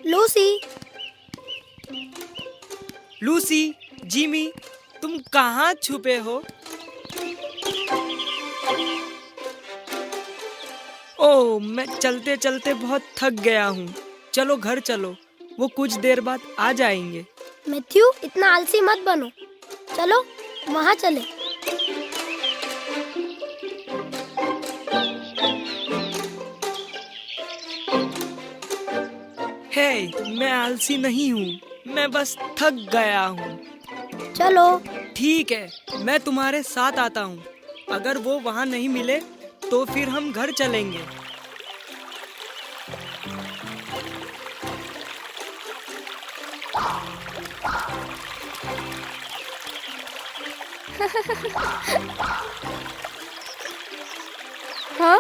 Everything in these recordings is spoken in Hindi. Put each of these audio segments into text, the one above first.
लूसी, लूसी, जिमी, तुम कहाँ छुपे हो? ओह, मैं चलते चलते बहुत थक गया हूँ। चलो घर चलो, वो कुछ देर बाद आ जाएंगे। मैथ्यू इतना आलसी मत बनो। चलो वहाँ चले। हे, मैं आलसी नहीं हूँ, मैं बस थक गया हूँ। चलो। ठीक है, मैं तुम्हारे साथ आता हूँ। अगर वो वहाँ नहीं मिले तो फिर हम घर चलेंगे। हाँ?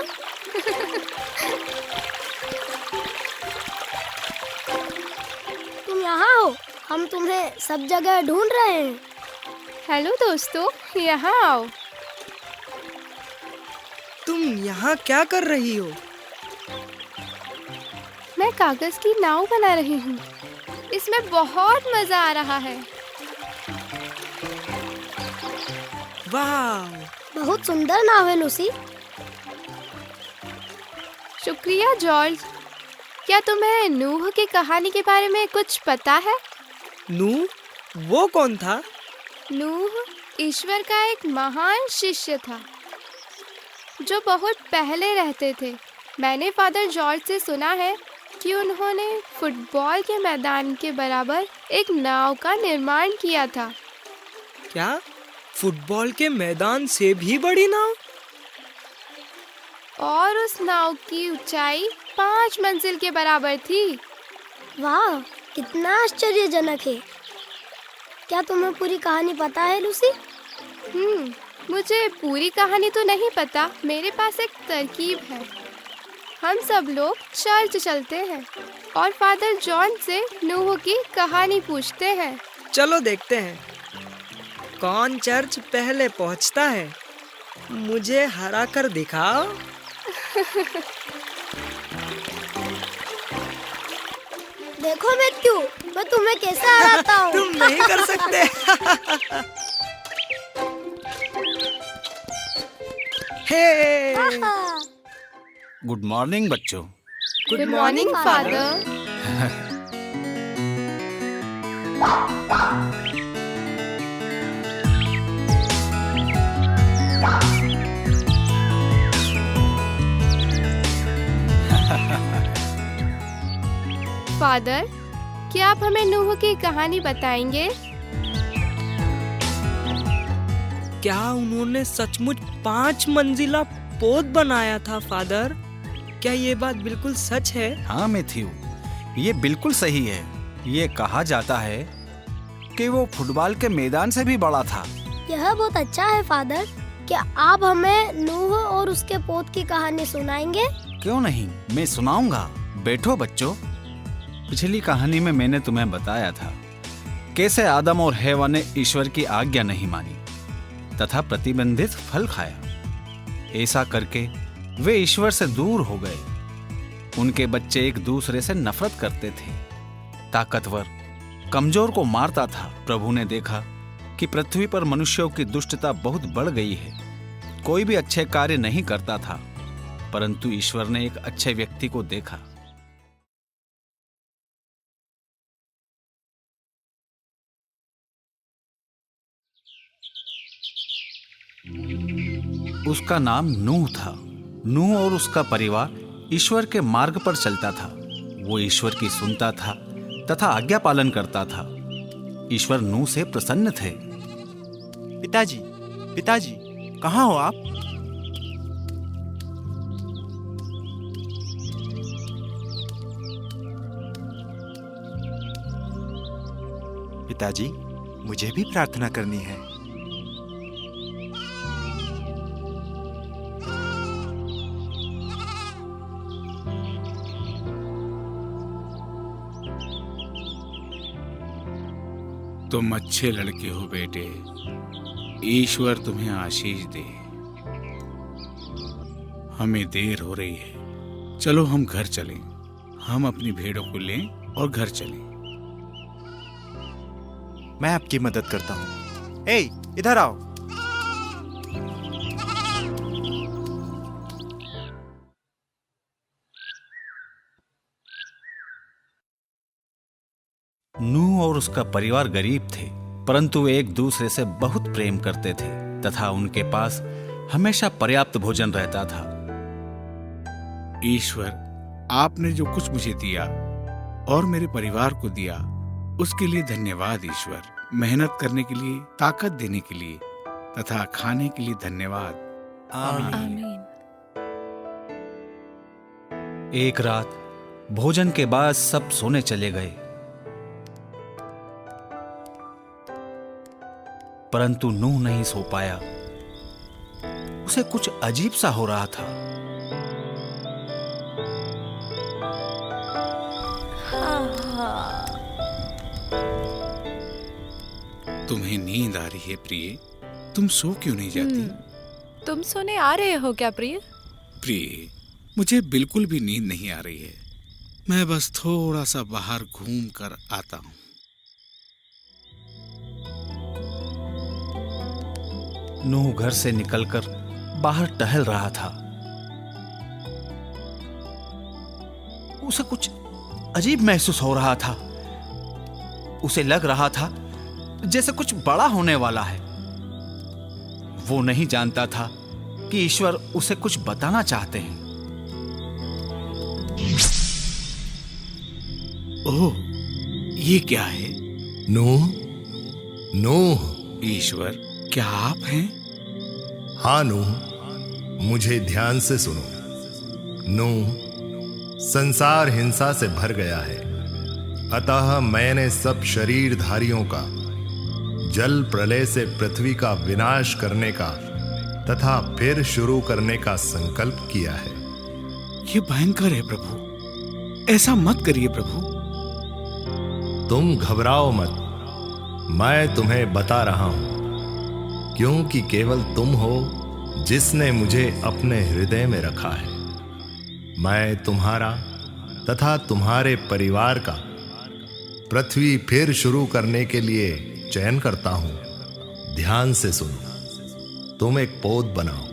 तुम यहाँ हो? हम तुम्हें सब जगह ढूंढ रहे हैं। हेलो दोस्तों, यहाँ आओ। तुम यहाँ क्या कर रही हो? मैं कागज की नाव बना रही हूँ। इसमें बहुत मजा आ रहा है। वाह, बहुत सुंदर नाव है लूसी। शुक्रिया जॉर्ज। क्या तुम्हें नूह की कहानी के बारे में कुछ पता है? नूह? वो कौन था? नूह ईश्वर का एक महान शिष्य था जो बहुत पहले रहते थे। मैंने फादर जॉर्ज से सुना है कि उन्होंने फुटबॉल के मैदान के बराबर एक नाव का निर्माण किया था। क्या फुटबॉल के मैदान से भी बड़ी नाव? और उस नाव की ऊंचाई 5 मंजिल के बराबर थी। वाह, कितना आश्चर्यजनक है। क्या तुम्हें पूरी कहानी पता है लूसी? मुझे पूरी कहानी तो नहीं पता। मेरे पास एक तरकीब है। हम सब लोग चर्च चलते हैं और फादर जॉन से नूह की कहानी पूछते हैं। चलो देखते हैं कौन चर्च पहले पहुंचता है। मुझे हरा कर दिखाओ। देखो मैथ्यू, मैं तुम्हें कैसे हराता हूँ। तुम नहीं कर सकते। हे! गुड मॉर्निंग बच्चों। Good morning father. फादर, क्या आप हमें नूह की कहानी बताएंगे? क्या उन्होंने सचमुच 5 मंजिला पोत बनाया था फादर? क्या ये बात बिल्कुल सच है? हाँ मैथ्यू, ये बिल्कुल सही है। ये कहा जाता है कि वो फुटबॉल के मैदान से भी बड़ा था। यह बहुत अच्छा है फादर। क्या आप हमें नूह और उसके पोत की कहानी सुनाएंगे? क्यों नहीं, मैं सुनाऊंगा। बैठो बच्चों। पिछली कहानी में मैंने तुम्हें बताया था कैसे आदम और हव्वा ने ईश्वर की आज्ञा नहीं मानी तथा प्रतिबंधित फल खाया। ऐसा करके वे ईश्वर से दूर हो गए। उनके बच्चे एक दूसरे से नफरत करते थे। ताकतवर कमजोर को मारता था। प्रभु ने देखा कि पृथ्वी पर मनुष्यों की दुष्टता बहुत बढ़ गई है। कोई भी अच्छे कार्य नहीं करता था, परंतु ईश्वर ने एक अच्छे व्यक्ति को देखा। उसका नाम नूह था। नूह और उसका परिवार ईश्वर के मार्ग पर चलता था। वो ईश्वर की सुनता था तथा आज्ञा पालन करता था। ईश्वर नूह से प्रसन्न थे। पिताजी, पिताजी, कहाँ हो आप? पिताजी, मुझे भी प्रार्थना करनी है। तुम अच्छे लड़के हो बेटे, ईश्वर तुम्हें आशीष दे। हमें देर हो रही है, चलो हम घर चलें। हम अपनी भेड़ों को लें और घर चलें। मैं आपकी मदद करता हूँ। ए, इधर आओ। नूह और उसका परिवार गरीब थे, परंतु वे एक दूसरे से बहुत प्रेम करते थे तथा उनके पास हमेशा पर्याप्त भोजन रहता था। ईश्वर, आपने जो कुछ मुझे दिया और मेरे परिवार को दिया, उसके लिए धन्यवाद ईश्वर। मेहनत करने के लिए, ताकत देने के लिए तथा खाने के लिए धन्यवाद। आमीन। एक रात भोजन के बाद सब सोने चले गए, परंतु नूह नहीं सो पाया। उसे कुछ अजीब सा हो रहा था। तुम्हें नींद आ रही है प्रिय? तुम सो क्यों नहीं जाती? तुम सोने आ रहे हो क्या प्रिय? प्रिय, मुझे बिल्कुल भी नींद नहीं आ रही है। मैं बस थोड़ा सा बाहर घूम कर आता हूँ। नूह घर से निकलकर बाहर टहल रहा था। उसे कुछ अजीब महसूस हो रहा था। उसे लग रहा था जैसे कुछ बड़ा होने वाला है। वो नहीं जानता था कि ईश्वर उसे कुछ बताना चाहते हैं। ओह, ये क्या है? नूह, नूह। ईश्वर, क्या आप हैं? हाँ नूह, मुझे ध्यान से सुनो। नूह, संसार हिंसा से भर गया है, अतः मैंने सब शरीरधारियों का जल प्रलय से पृथ्वी का विनाश करने का तथा फिर शुरू करने का संकल्प किया है। ये भयंकर है प्रभु, ऐसा मत करिए प्रभु। तुम घबराओ मत, मैं तुम्हें बता रहा हूं, क्योंकि केवल तुम हो जिसने मुझे अपने हृदय में रखा है। मैं तुम्हारा तथा तुम्हारे परिवार का पृथ्वी फिर शुरू करने के लिए चयन करता हूं। ध्यान से सुनो। तुम एक पोत बनाओ।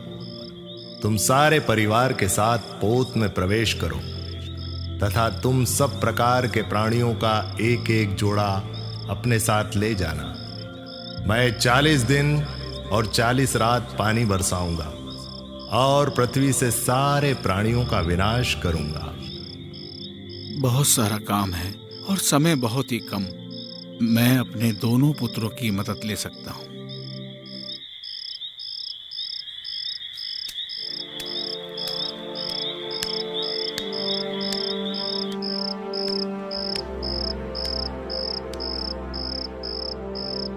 तुम सारे परिवार के साथ पोत में प्रवेश करो तथा तुम सब प्रकार के प्राणियों का एक एक जोड़ा अपने साथ ले जाना। मैं 40 दिन और 40 रात पानी बरसाऊंगा और पृथ्वी से सारे प्राणियों का विनाश करूंगा। बहुत सारा काम है और समय बहुत ही कम। मैं अपने दोनों पुत्रों की मदद ले सकता हूं।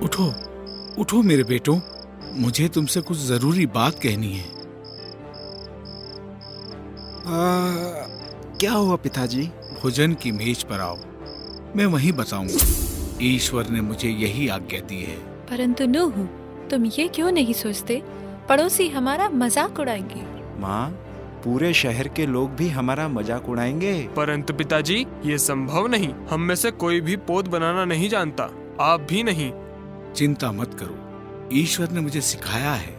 उठो, उठो मेरे बेटों, मुझे तुमसे कुछ जरूरी बात कहनी है। क्या हुआ पिताजी? भोजन की मेज पर आओ, मैं वहीं बताऊंगा। ईश्वर ने मुझे यही आज्ञा दी है। परंतु नूह, तुम ये क्यों नहीं सोचते पड़ोसी हमारा मजाक उड़ाएंगे? माँ, पूरे शहर के लोग भी हमारा मजाक उड़ाएंगे। परंतु पिताजी, ये संभव नहीं। हम में से कोई भी पोत बनाना नहीं जानता, आप भी नहीं। चिंता मत करो, ईश्वर ने मुझे सिखाया है।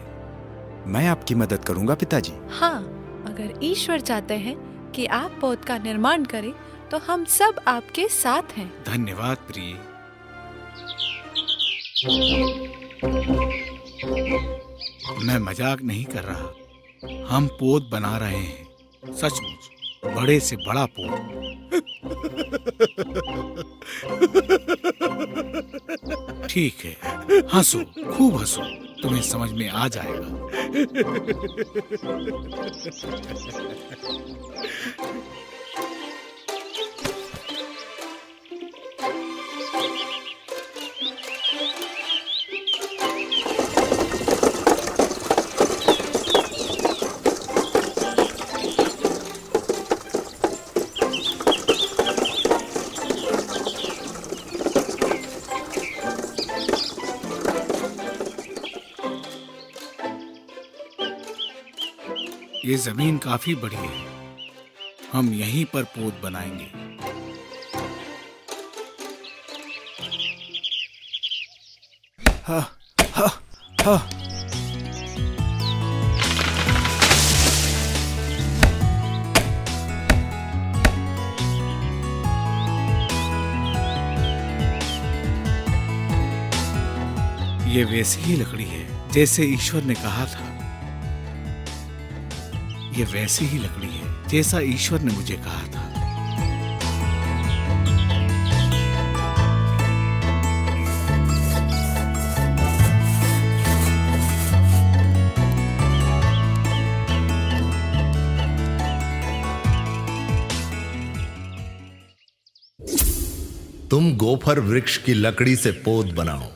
मैं आपकी मदद करूंगा पिताजी। हाँ, अगर ईश्वर चाहते हैं कि आप पोत का निर्माण करें तो हम सब आपके साथ हैं। धन्यवाद प्रिय। मैं मजाक नहीं कर रहा। हम पोत बना रहे हैं, सचमुच बड़े से बड़ा पोत। ठीक है, हंसो, खूब हंसो, तुम्हें समझ में आ जाएगा। ये जमीन काफी बड़ी है, हम यहीं पर पोत बनाएंगे। हाँ, हाँ, हाँ। ये वैसी ही लकड़ी है जैसे ईश्वर ने कहा था। ये वैसी ही लकड़ी है जैसा ईश्वर ने मुझे कहा था। तुम गोफर वृक्ष की लकड़ी से पोत बनाओ।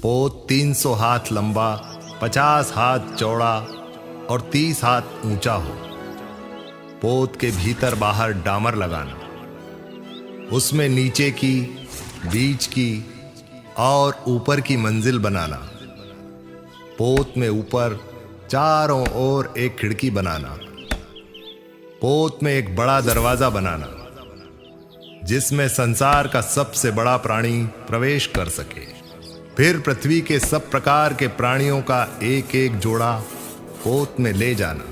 पोत 300 हाथ लंबा, 50 हाथ चौड़ा और 30 हाथ ऊंचा हो। पोत के भीतर बाहर डामर लगाना, उसमें नीचे की, बीच की और ऊपर की मंजिल बनाना। पोत में ऊपर चारों ओर एक खिड़की बनाना। पोत में एक बड़ा दरवाजा बनाना जिसमें संसार का सबसे बड़ा प्राणी प्रवेश कर सके। फिर पृथ्वी के सब प्रकार के प्राणियों का एक एक जोड़ा पोत में ले जाना।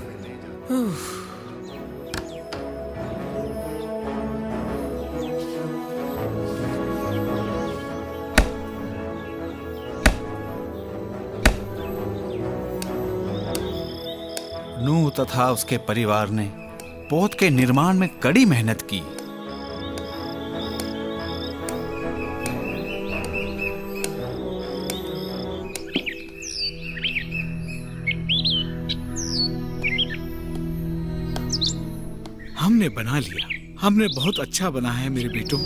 नूह तथा उसके परिवार ने पोत के निर्माण में कड़ी मेहनत की। हमने बना लिया, हमने बहुत अच्छा बना है मेरे बेटों।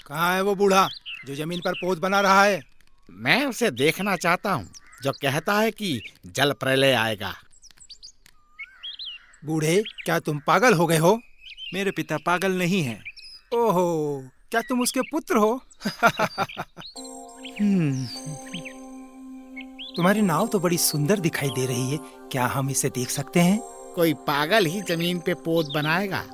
कहाँ है वो बूढ़ा जो जमीन पर पोत बना रहा है? मैं उसे देखना चाहता हूँ जो कहता है कि जल प्रलय आएगा। बूढ़े, क्या तुम पागल हो गए हो? मेरे पिता पागल नहीं हैं। ओहो, क्या तुम उसके पुत्र हो? तुम्हारी नाव तो बड़ी सुंदर दिखाई दे रही है, क्या हम इसे देख सकते हैं? कोई पागल ही जमीन पे पोत बनाएगा।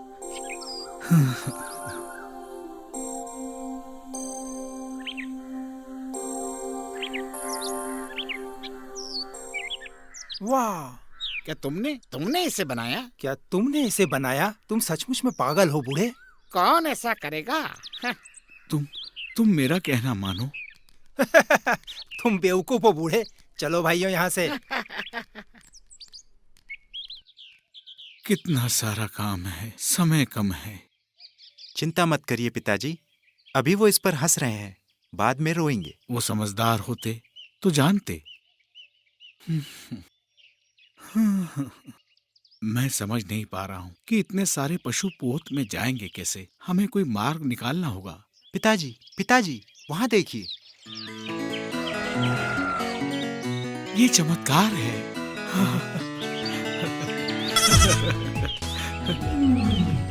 वाह, क्या तुमने इसे बनाया? क्या तुमने इसे बनाया? तुम सचमुच में पागल हो बूढ़े। कौन ऐसा करेगा? तुम मेरा कहना मानो। तुम बेवकूफ हो बूढ़े। चलो भाइयों यहाँ से। कितना सारा काम है, समय कम है। चिंता मत करिए पिताजी, अभी वो इस पर हंस रहे हैं, बाद में रोएंगे। वो समझदार होते तो जानते। मैं समझ नहीं पा रहा हूँ कि इतने सारे पशु पोत में जाएंगे कैसे। हमें कोई मार्ग निकालना होगा। पिताजी, पिताजी, वहां देखिए। ये चमत्कार है।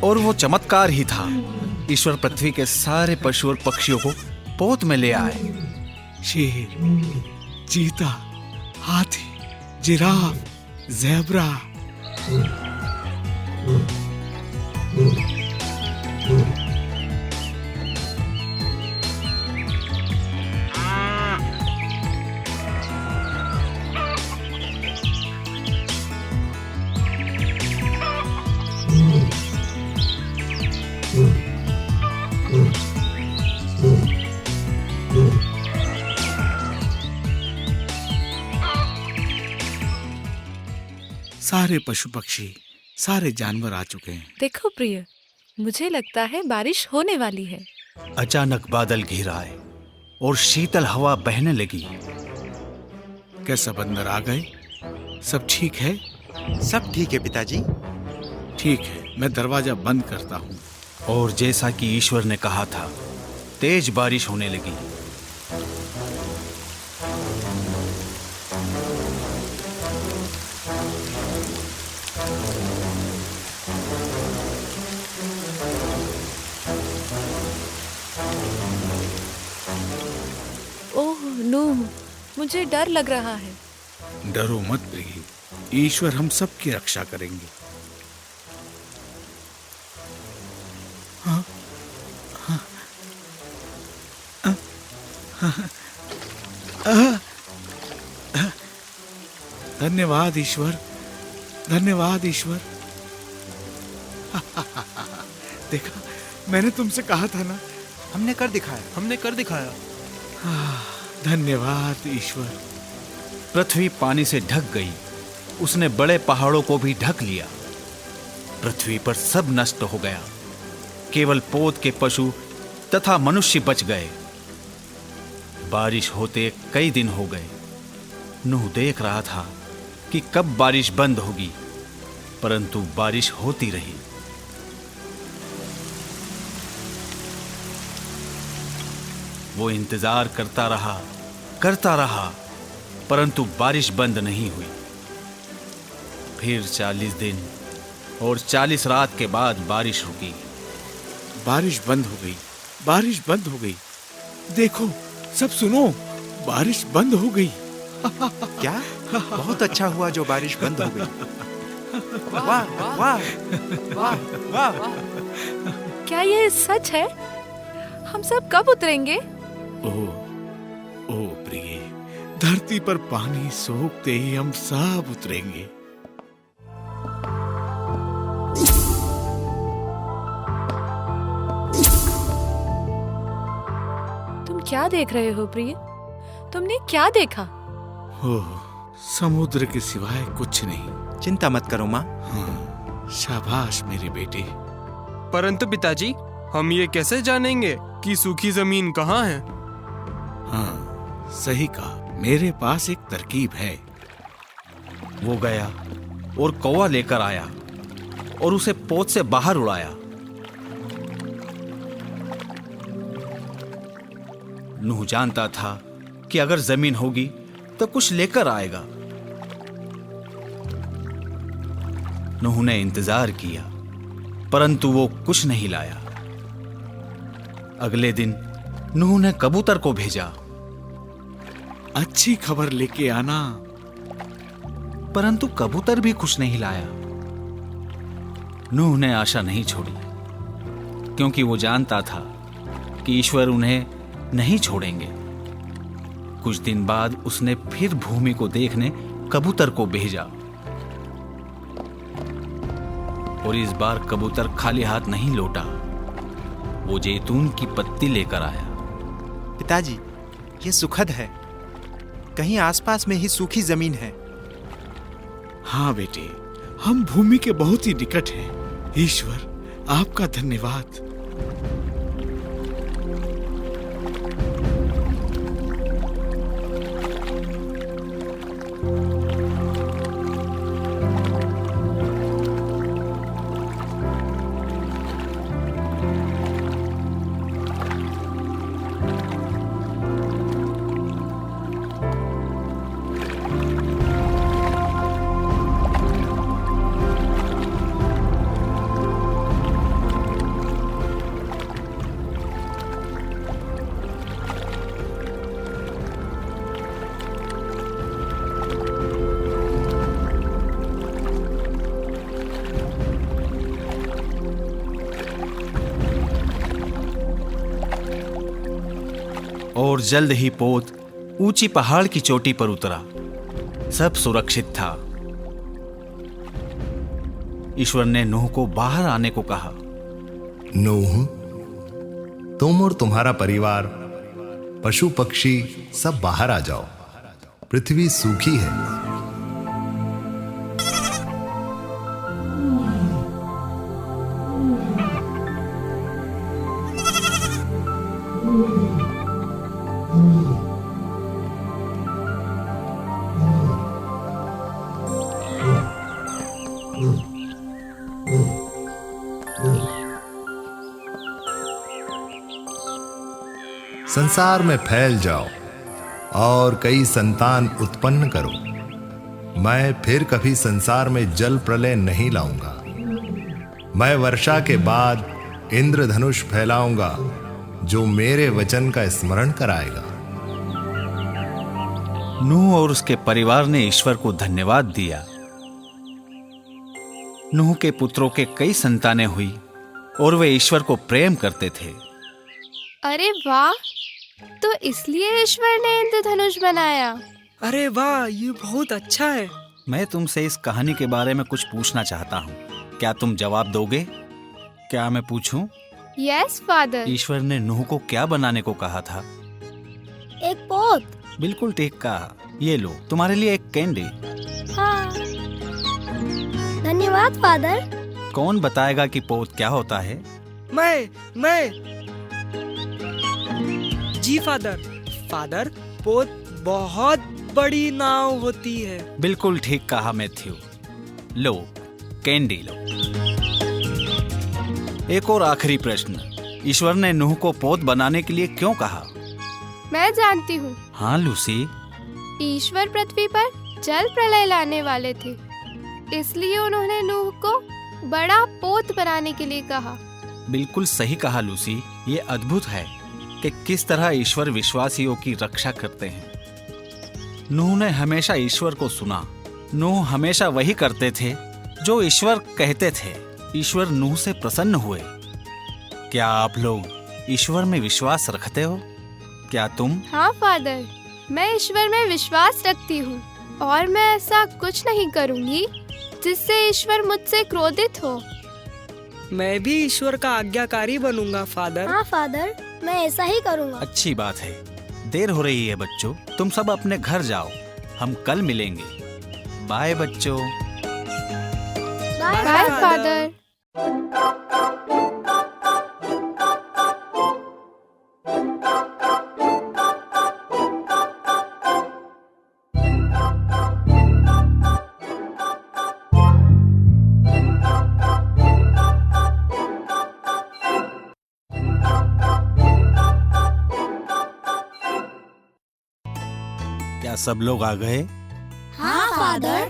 और वो चमत्कार ही था। ईश्वर पृथ्वी के सारे पशु और पक्षियों को पोत में ले आए। शेर, चीता, हाथी, जिराफ, ज़ेब्रा। सारे पशु पक्षी, सारे जानवर आ चुके हैं। देखो प्रिय, मुझे लगता है बारिश होने वाली है। अचानक बादल घिर आए और शीतल हवा बहने लगी। क्या सब अंदर आ गए? सब ठीक है? सब ठीक है पिताजी। ठीक है, मैं दरवाजा बंद करता हूँ। और जैसा कि ईश्वर ने कहा था, तेज बारिश होने लगी। मुझे डर लग रहा है। डरो मत प्रिय, ईश्वर हम सबकी रक्षा करेंगे। हाँ, हाँ, धन्यवाद ईश्वर, धन्यवाद ईश्वर। देखा, मैंने तुमसे कहा था ना। हमने कर दिखाया, हमने कर दिखाया। धन्यवाद ईश्वर। पृथ्वी पानी से ढक गई, उसने बड़े पहाड़ों को भी ढक लिया। पृथ्वी पर सब नष्ट हो गया, केवल पोत के पशु तथा मनुष्य बच गए। बारिश होते कई दिन हो गए। नूह देख रहा था कि कब बारिश बंद होगी, परंतु बारिश होती रही। वो इंतजार करता रहा, परंतु बारिश बंद नहीं हुई। फिर 40 दिन और 40 रात के बाद बारिश रुकी। बारिश बंद हो गई, बारिश बंद हो गई। देखो, सब सुनो, बारिश बंद हो गई। क्या? बहुत अच्छा हुआ जो बारिश बंद हो गई। वाह वाह वाह वाह। क्या ये सच है? हम सब कब उतरेंगे? ओ प्रिय, धरती पर पानी सोखते ही हम सब उतरेंगे। तुम क्या देख रहे हो प्रिय? तुमने क्या देखा? समुद्र के सिवाय कुछ नहीं। चिंता मत करो माँ। हाँ, शाबाश मेरे बेटे। परंतु पिताजी, हम ये कैसे जानेंगे कि सूखी जमीन कहाँ है? हाँ, सही कहा। मेरे पास एक तरकीब है। वो गया और कौवा लेकर आया और उसे पोत से बाहर उड़ाया। नूह जानता था कि अगर जमीन होगी तो कुछ लेकर आएगा। नूह ने इंतजार किया, परंतु वो कुछ नहीं लाया। अगले दिन नूह ने कबूतर को भेजा, अच्छी खबर लेके आना। परंतु कबूतर भी कुछ नहीं लाया। नूह ने आशा नहीं छोड़ी, क्योंकि वो जानता था कि ईश्वर उन्हें नहीं छोड़ेंगे। कुछ दिन बाद उसने फिर भूमि को देखने कबूतर को भेजा, और इस बार कबूतर खाली हाथ नहीं लौटा। वो जैतून की पत्ती लेकर आया। पिताजी, ये सुखद है। कहीं आसपास में ही सूखी जमीन है। हाँ बेटे, हम भूमि के बहुत ही निकट हैं। ईश्वर, आपका धन्यवाद। और जल्द ही पोत ऊंची पहाड़ की चोटी पर उतरा। सब सुरक्षित था। ईश्वर ने नूह को बाहर आने को कहा। नूह, तुम और तुम्हारा परिवार, पशु पक्षी सब बाहर आ जाओ। पृथ्वी सूखी है। संसार में फैल जाओ और कई संतान उत्पन्न करो। मैं फिर कभी संसार में जल प्रलय नहीं लाऊंगा। मैं वर्षा के बाद इंद्रधनुष फैलाऊंगा, जो मेरे वचन का स्मरण कराएगा। नूह और उसके परिवार ने ईश्वर को धन्यवाद दिया। नूह के पुत्रों के कई संतानें हुई और वे ईश्वर को प्रेम करते थे। अरे वाह, तो इसलिए ईश्वर ने इंद्रधनुष बनाया। अरे वाह, ये बहुत अच्छा है। मैं तुमसे इस कहानी के बारे में कुछ पूछना चाहता हूँ, क्या तुम जवाब दोगे? क्या मैं पूछूं? Yes father. ईश्वर ने नूह को क्या बनाने को कहा था? एक पोत। बिल्कुल ठीक कहा। ये लो, तुम्हारे लिए एक कैंडी। हाँ, धन्यवाद फादर। कौन बताएगा कि पोत क्या होता है? मैं जी फादर। फादर, पोत बहुत बड़ी नाव होती है। बिल्कुल ठीक कहा मैथ्यू। लो, कैंडी लो। एक और आखिरी प्रश्न, ईश्वर ने नूह को पोत बनाने के लिए क्यों कहा? मैं जानती हूँ। हाँ लूसी। ईश्वर पृथ्वी पर जल प्रलय लाने वाले थे, इसलिए उन्होंने नूह को बड़ा पोत बनाने के लिए कहा। बिल्कुल सही कहा लूसी। ये अद्भुत है कि किस तरह ईश्वर विश्वासियों की रक्षा करते हैं। नूह ने हमेशा ईश्वर को सुना। नूह हमेशा वही करते थे जो ईश्वर कहते थे। ईश्वर नूह से प्रसन्न हुए। क्या आप लोग ईश्वर में विश्वास रखते हो? क्या तुम? हाँ फादर, मैं ईश्वर में विश्वास रखती हूँ और मैं ऐसा कुछ नहीं करूँगी जिससे ईश्वर मुझसे क्रोधित हो। मैं भी ईश्वर का आज्ञाकारी बनूंगा फादर। हाँ फादर, मैं ऐसा ही करूँगा। अच्छी बात है। देर हो रही है बच्चों, तुम सब अपने घर जाओ। हम कल मिलेंगे। बाय बच्चों। Bye father. क्या सब लोग आ गए? हाँ फादर।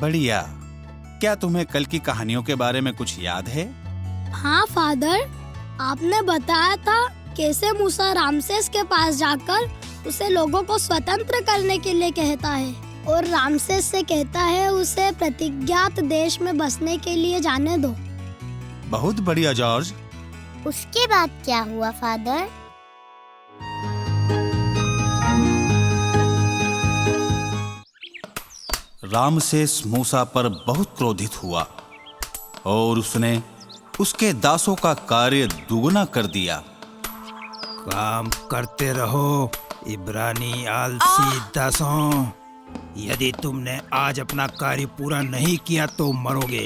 बढ़िया। क्या तुम्हें कल की कहानियों के बारे में कुछ याद है? हाँ फादर, आपने बताया था कैसे मूसा रामसेस के पास जाकर उसे लोगों को स्वतंत्र करने के लिए कहता है और रामसेस से कहता है उसे प्रतिज्ञात देश में बसने के लिए जाने दो। बहुत बढ़िया जॉर्ज। उसके बाद क्या हुआ फादर? रामसेस मूसा पर बहुत क्रोधित हुआ और उसने उसके दासों का कार्य दुगना कर दिया। काम करते रहो इब्रानी आलसी दासों। यदि तुमने आज अपना कार्य पूरा नहीं किया तो मरोगे।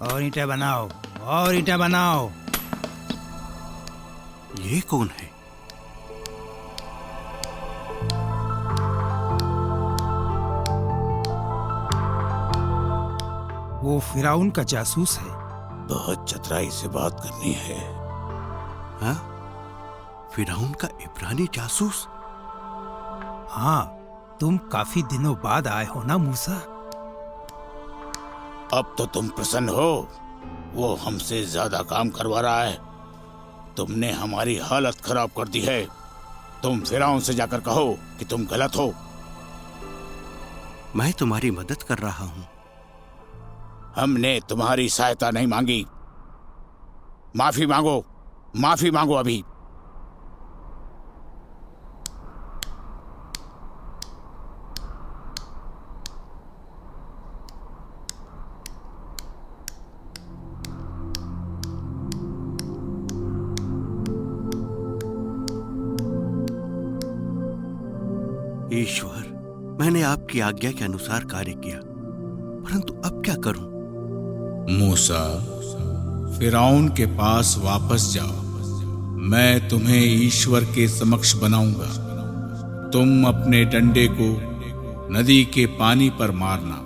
और ईंटें बनाओ, और ईंटें बनाओ। ये कौन है? वो फिराउन का जासूस है। बहुत चतुराई से बात करनी है। हाँ? फिराउन का इब्रानी जासूस? हाँ, तुम काफी दिनों बाद आए हो ना मूसा? अब तो तुम प्रसन्न हो। वो हमसे ज्यादा काम करवा रहा है। तुमने हमारी हालत खराब कर दी है। तुम फिराउन से जाकर कहो कि तुम गलत हो। मैं तुम्हारी मदद कर रहा हूं। हमने तुम्हारी सहायता नहीं मांगी। माफी मांगो, माफी मांगो अभी। ईश्वर, मैंने आपकी आज्ञा के अनुसार कार्य किया, परंतु अब क्या करूं? मूसा, फिरौन के पास वापस जाओ। मैं तुम्हें ईश्वर के समक्ष बनाऊंगा। तुम अपने डंडे को नदी के पानी पर मारना।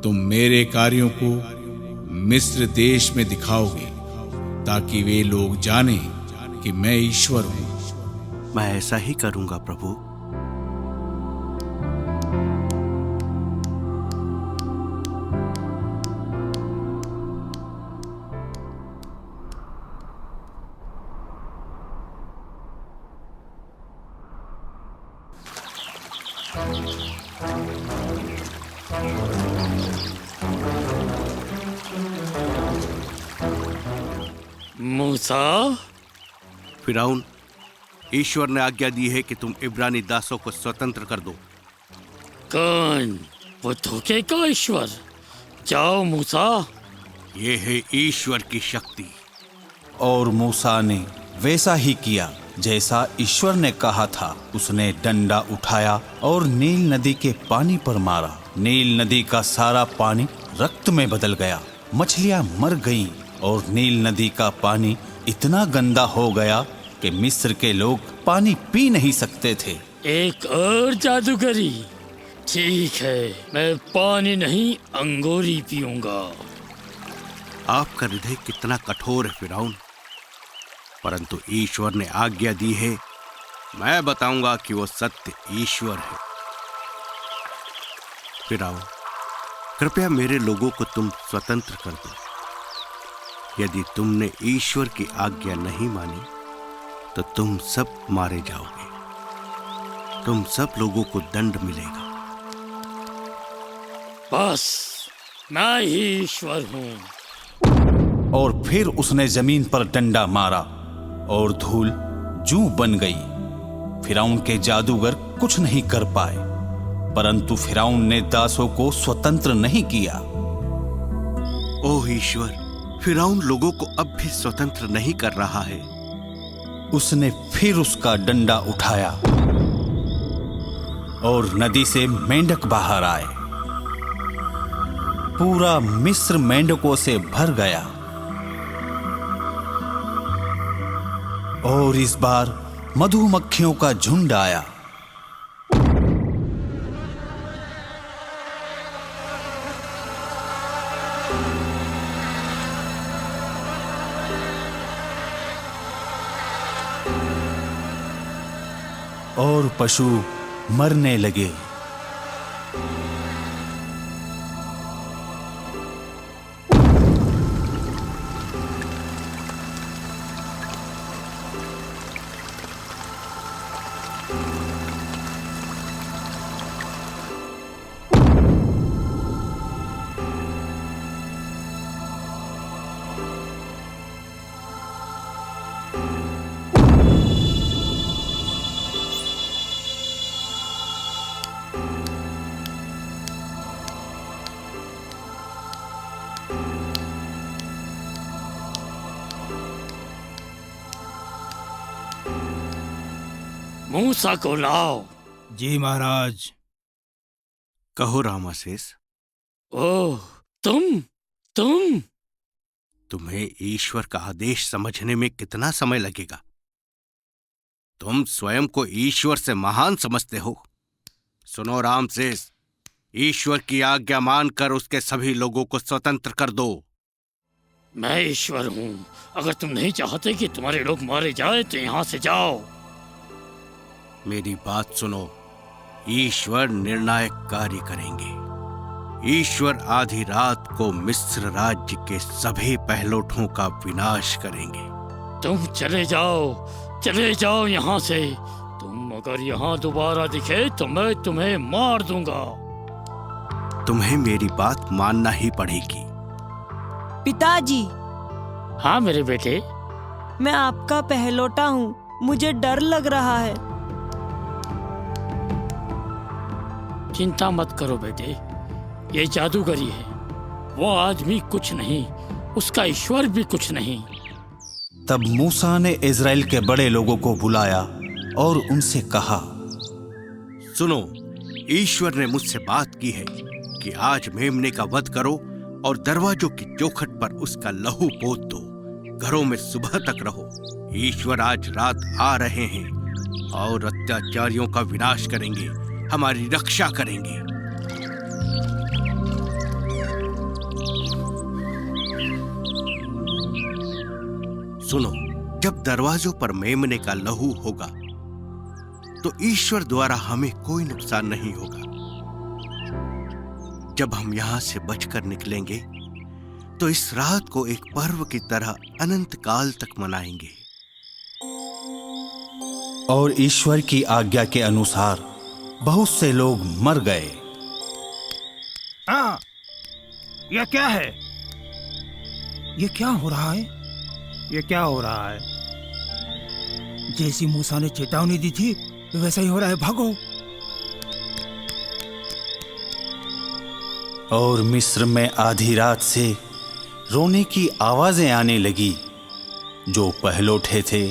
तुम मेरे कार्यों को मिस्र देश में दिखाओगे ताकि वे लोग जानें कि मैं ईश्वर हूं। मैं ऐसा ही करूंगा प्रभु। मूसा, फिरौन, ईश्वर ने आज्ञा दी है कि तुम इब्रानी दासों को स्वतंत्र कर दो। कौन? वो धोखे का ईश्वर? जाओ मूसा। ये है ईश्वर की शक्ति। और मूसा ने वैसा ही किया जैसा ईश्वर ने कहा था। उसने डंडा उठाया और नील नदी के पानी पर मारा। नील नदी का सारा पानी रक्त में बदल गया। मछलियां मर गईं और नील नदी का पानी इतना गंदा हो गया कि मिस्र के लोग पानी पी नहीं सकते थे। एक और जादूगरी। ठीक है, मैं पानी नहीं अंगूरी पीऊंगा। आपका हृदय कितना कठोर है फिरौन, परंतु ईश्वर ने आज्ञा दी है। मैं बताऊंगा कि वो सत्य ईश्वर है। फिरौन, कृपया मेरे लोगों को तुम स्वतंत्र कर दो। यदि तुमने ईश्वर की आज्ञा नहीं मानी तो तुम सब मारे जाओगे। तुम सब लोगों को दंड मिलेगा। बस मैं ही ईश्वर हूँ। और फिर उसने जमीन पर डंडा मारा और धूल जूं बन गई। फिरौन के जादूगर कुछ नहीं कर पाए, परंतु फिरौन ने दासों को स्वतंत्र नहीं किया। ओह ईश्वर, फिरौन लोगों को अब भी स्वतंत्र नहीं कर रहा है। उसने फिर उसका डंडा उठाया और नदी से मेंढक बाहर आए। पूरा मिस्र मेंढकों से भर गया। और इस बार मधुमक्खियों का झुंड आया। और पशु मरने लगे। मूसा को लाओ। जी महाराज। कहो रामासेस। ओह, तुम्हें ईश्वर का आदेश समझने में कितना समय लगेगा? तुम स्वयं को ईश्वर से महान समझते हो। सुनो रामसेस, ईश्वर की आज्ञा मानकर उसके सभी लोगों को स्वतंत्र कर दो। मैं ईश्वर हूँ। अगर तुम नहीं चाहते कि तुम्हारे लोग मारे जाए तो यहाँ से जाओ। मेरी बात सुनो। ईश्वर निर्णायक कार्य करेंगे। ईश्वर आधी रात को मिस्र राज्य के सभी पहलोठों का विनाश करेंगे। तुम चले जाओ यहाँ से। तुम अगर यहाँ दोबारा दिखे तो मैं तुम्हें मार दूंगा। तुम्हें मेरी बात मानना ही पड़ेगी। पिताजी। हाँ मेरे बेटे। मैं आपका पहलौठा हूँ, मुझे डर लग रहा है। चिंता मत करो बेटे, ये जादूगरी है। वो आदमी कुछ नहीं, उसका ईश्वर भी कुछ नहीं। तब मूसा ने इज़राइल के बड़े लोगों को बुलाया और उनसे कहा, सुनो, ईश्वर ने मुझसे बात की है कि आज मेमने का वध करो और दरवाजों की चौखट पर उसका लहू पोत दो। घरों में सुबह तक रहो। ईश्वर आज रात आ रहे हैं और अत्याचारियों का विनाश करेंगे, हमारी रक्षा करेंगे। सुनो, जब दरवाजों पर मेमने का लहू होगा तो ईश्वर द्वारा हमें कोई नुकसान नहीं होगा। जब हम यहां से बचकर निकलेंगे तो इस रात को एक पर्व की तरह अनंत काल तक मनाएंगे। और ईश्वर की आज्ञा के अनुसार बहुत से लोग मर गए। यह क्या है? यह क्या हो रहा है? ये क्या हो रहा है? जैसी मूसा ने चेतावनी दी थी वैसा ही हो रहा है, भागो। और मिस्र में आधी रात से रोने की आवाजें आने लगी। जो पहलौठे थे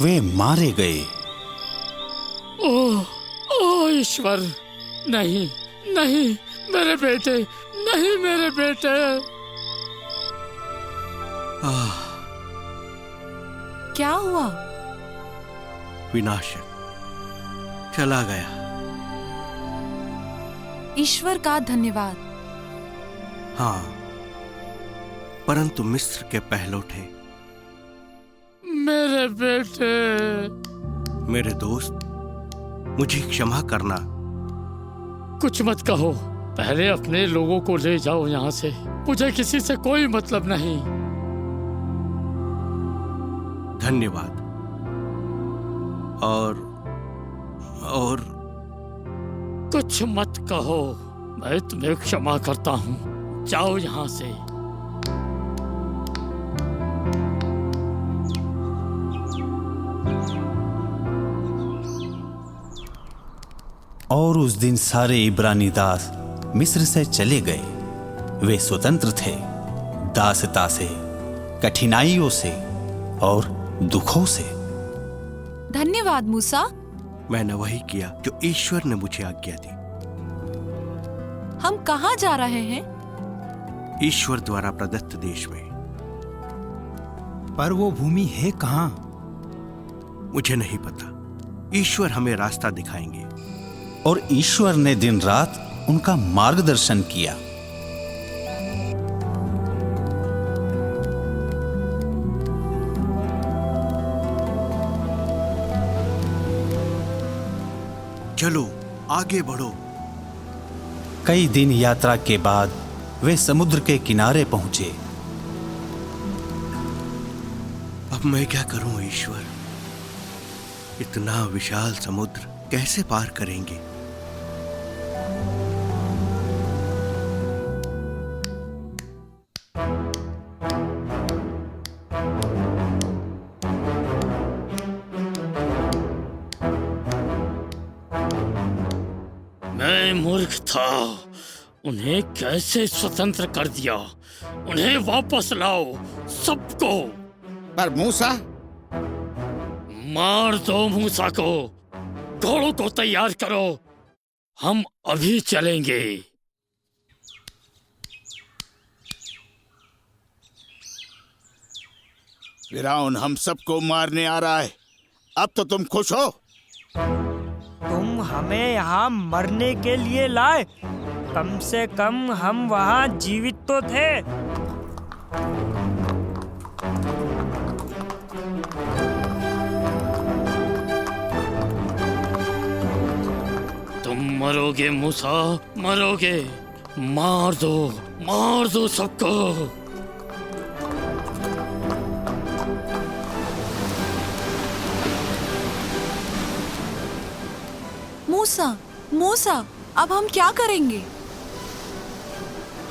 वे मारे गए। ओ ईश्वर, नहीं नहीं मेरे बेटे, नहीं मेरे बेटे। क्या हुआ? विनाशक चला गया। ईश्वर का धन्यवाद। हाँ, परंतु मिस्र के पहलौठे मेरे बेटे। मेरे दोस्त, मुझे क्षमा करना। कुछ मत कहो, पहले अपने लोगों को ले जाओ यहाँ से। मुझे किसी से कोई मतलब नहीं। धन्यवाद। और कुछ मत कहो, मैं तुम्हें क्षमा करता हूँ। जाओ यहाँ से। और उस दिन सारे इब्रानी दास मिस्र से चले गए। वे स्वतंत्र थे, दासता से, कठिनाइयों से और दुखों से। धन्यवाद मूसा। मैंने वही किया जो ईश्वर ने मुझे आज्ञा दी। हम कहाँ जा रहे हैं? ईश्वर द्वारा प्रदत्त देश में। पर वो भूमि है कहाँ? मुझे नहीं पता। ईश्वर हमें रास्ता दिखाएंगे। और ईश्वर ने दिन रात उनका मार्गदर्शन किया। चलो आगे बढ़ो। कई दिन यात्रा के बाद वे समुद्र के किनारे पहुंचे। अब मैं क्या करूं ईश्वर? इतना विशाल समुद्र कैसे पार करेंगे? मैं मूर्ख था। उन्हें कैसे स्वतंत्र कर दिया? उन्हें वापस लाओ, सबको। पर मूसा? मार दो मूसा को। घोड़ों को तैयार करो, हम अभी चलेंगे। फिरौन हम सबको मारने आ रहा है। अब तो तुम खुश हो? तुम हमें यहाँ मरने के लिए लाए? कम से कम हम वहाँ जीवित तो थे। तुम मरोगे मूसा, मरोगे। मार दो सबको। मूसा, अब हम क्या करेंगे?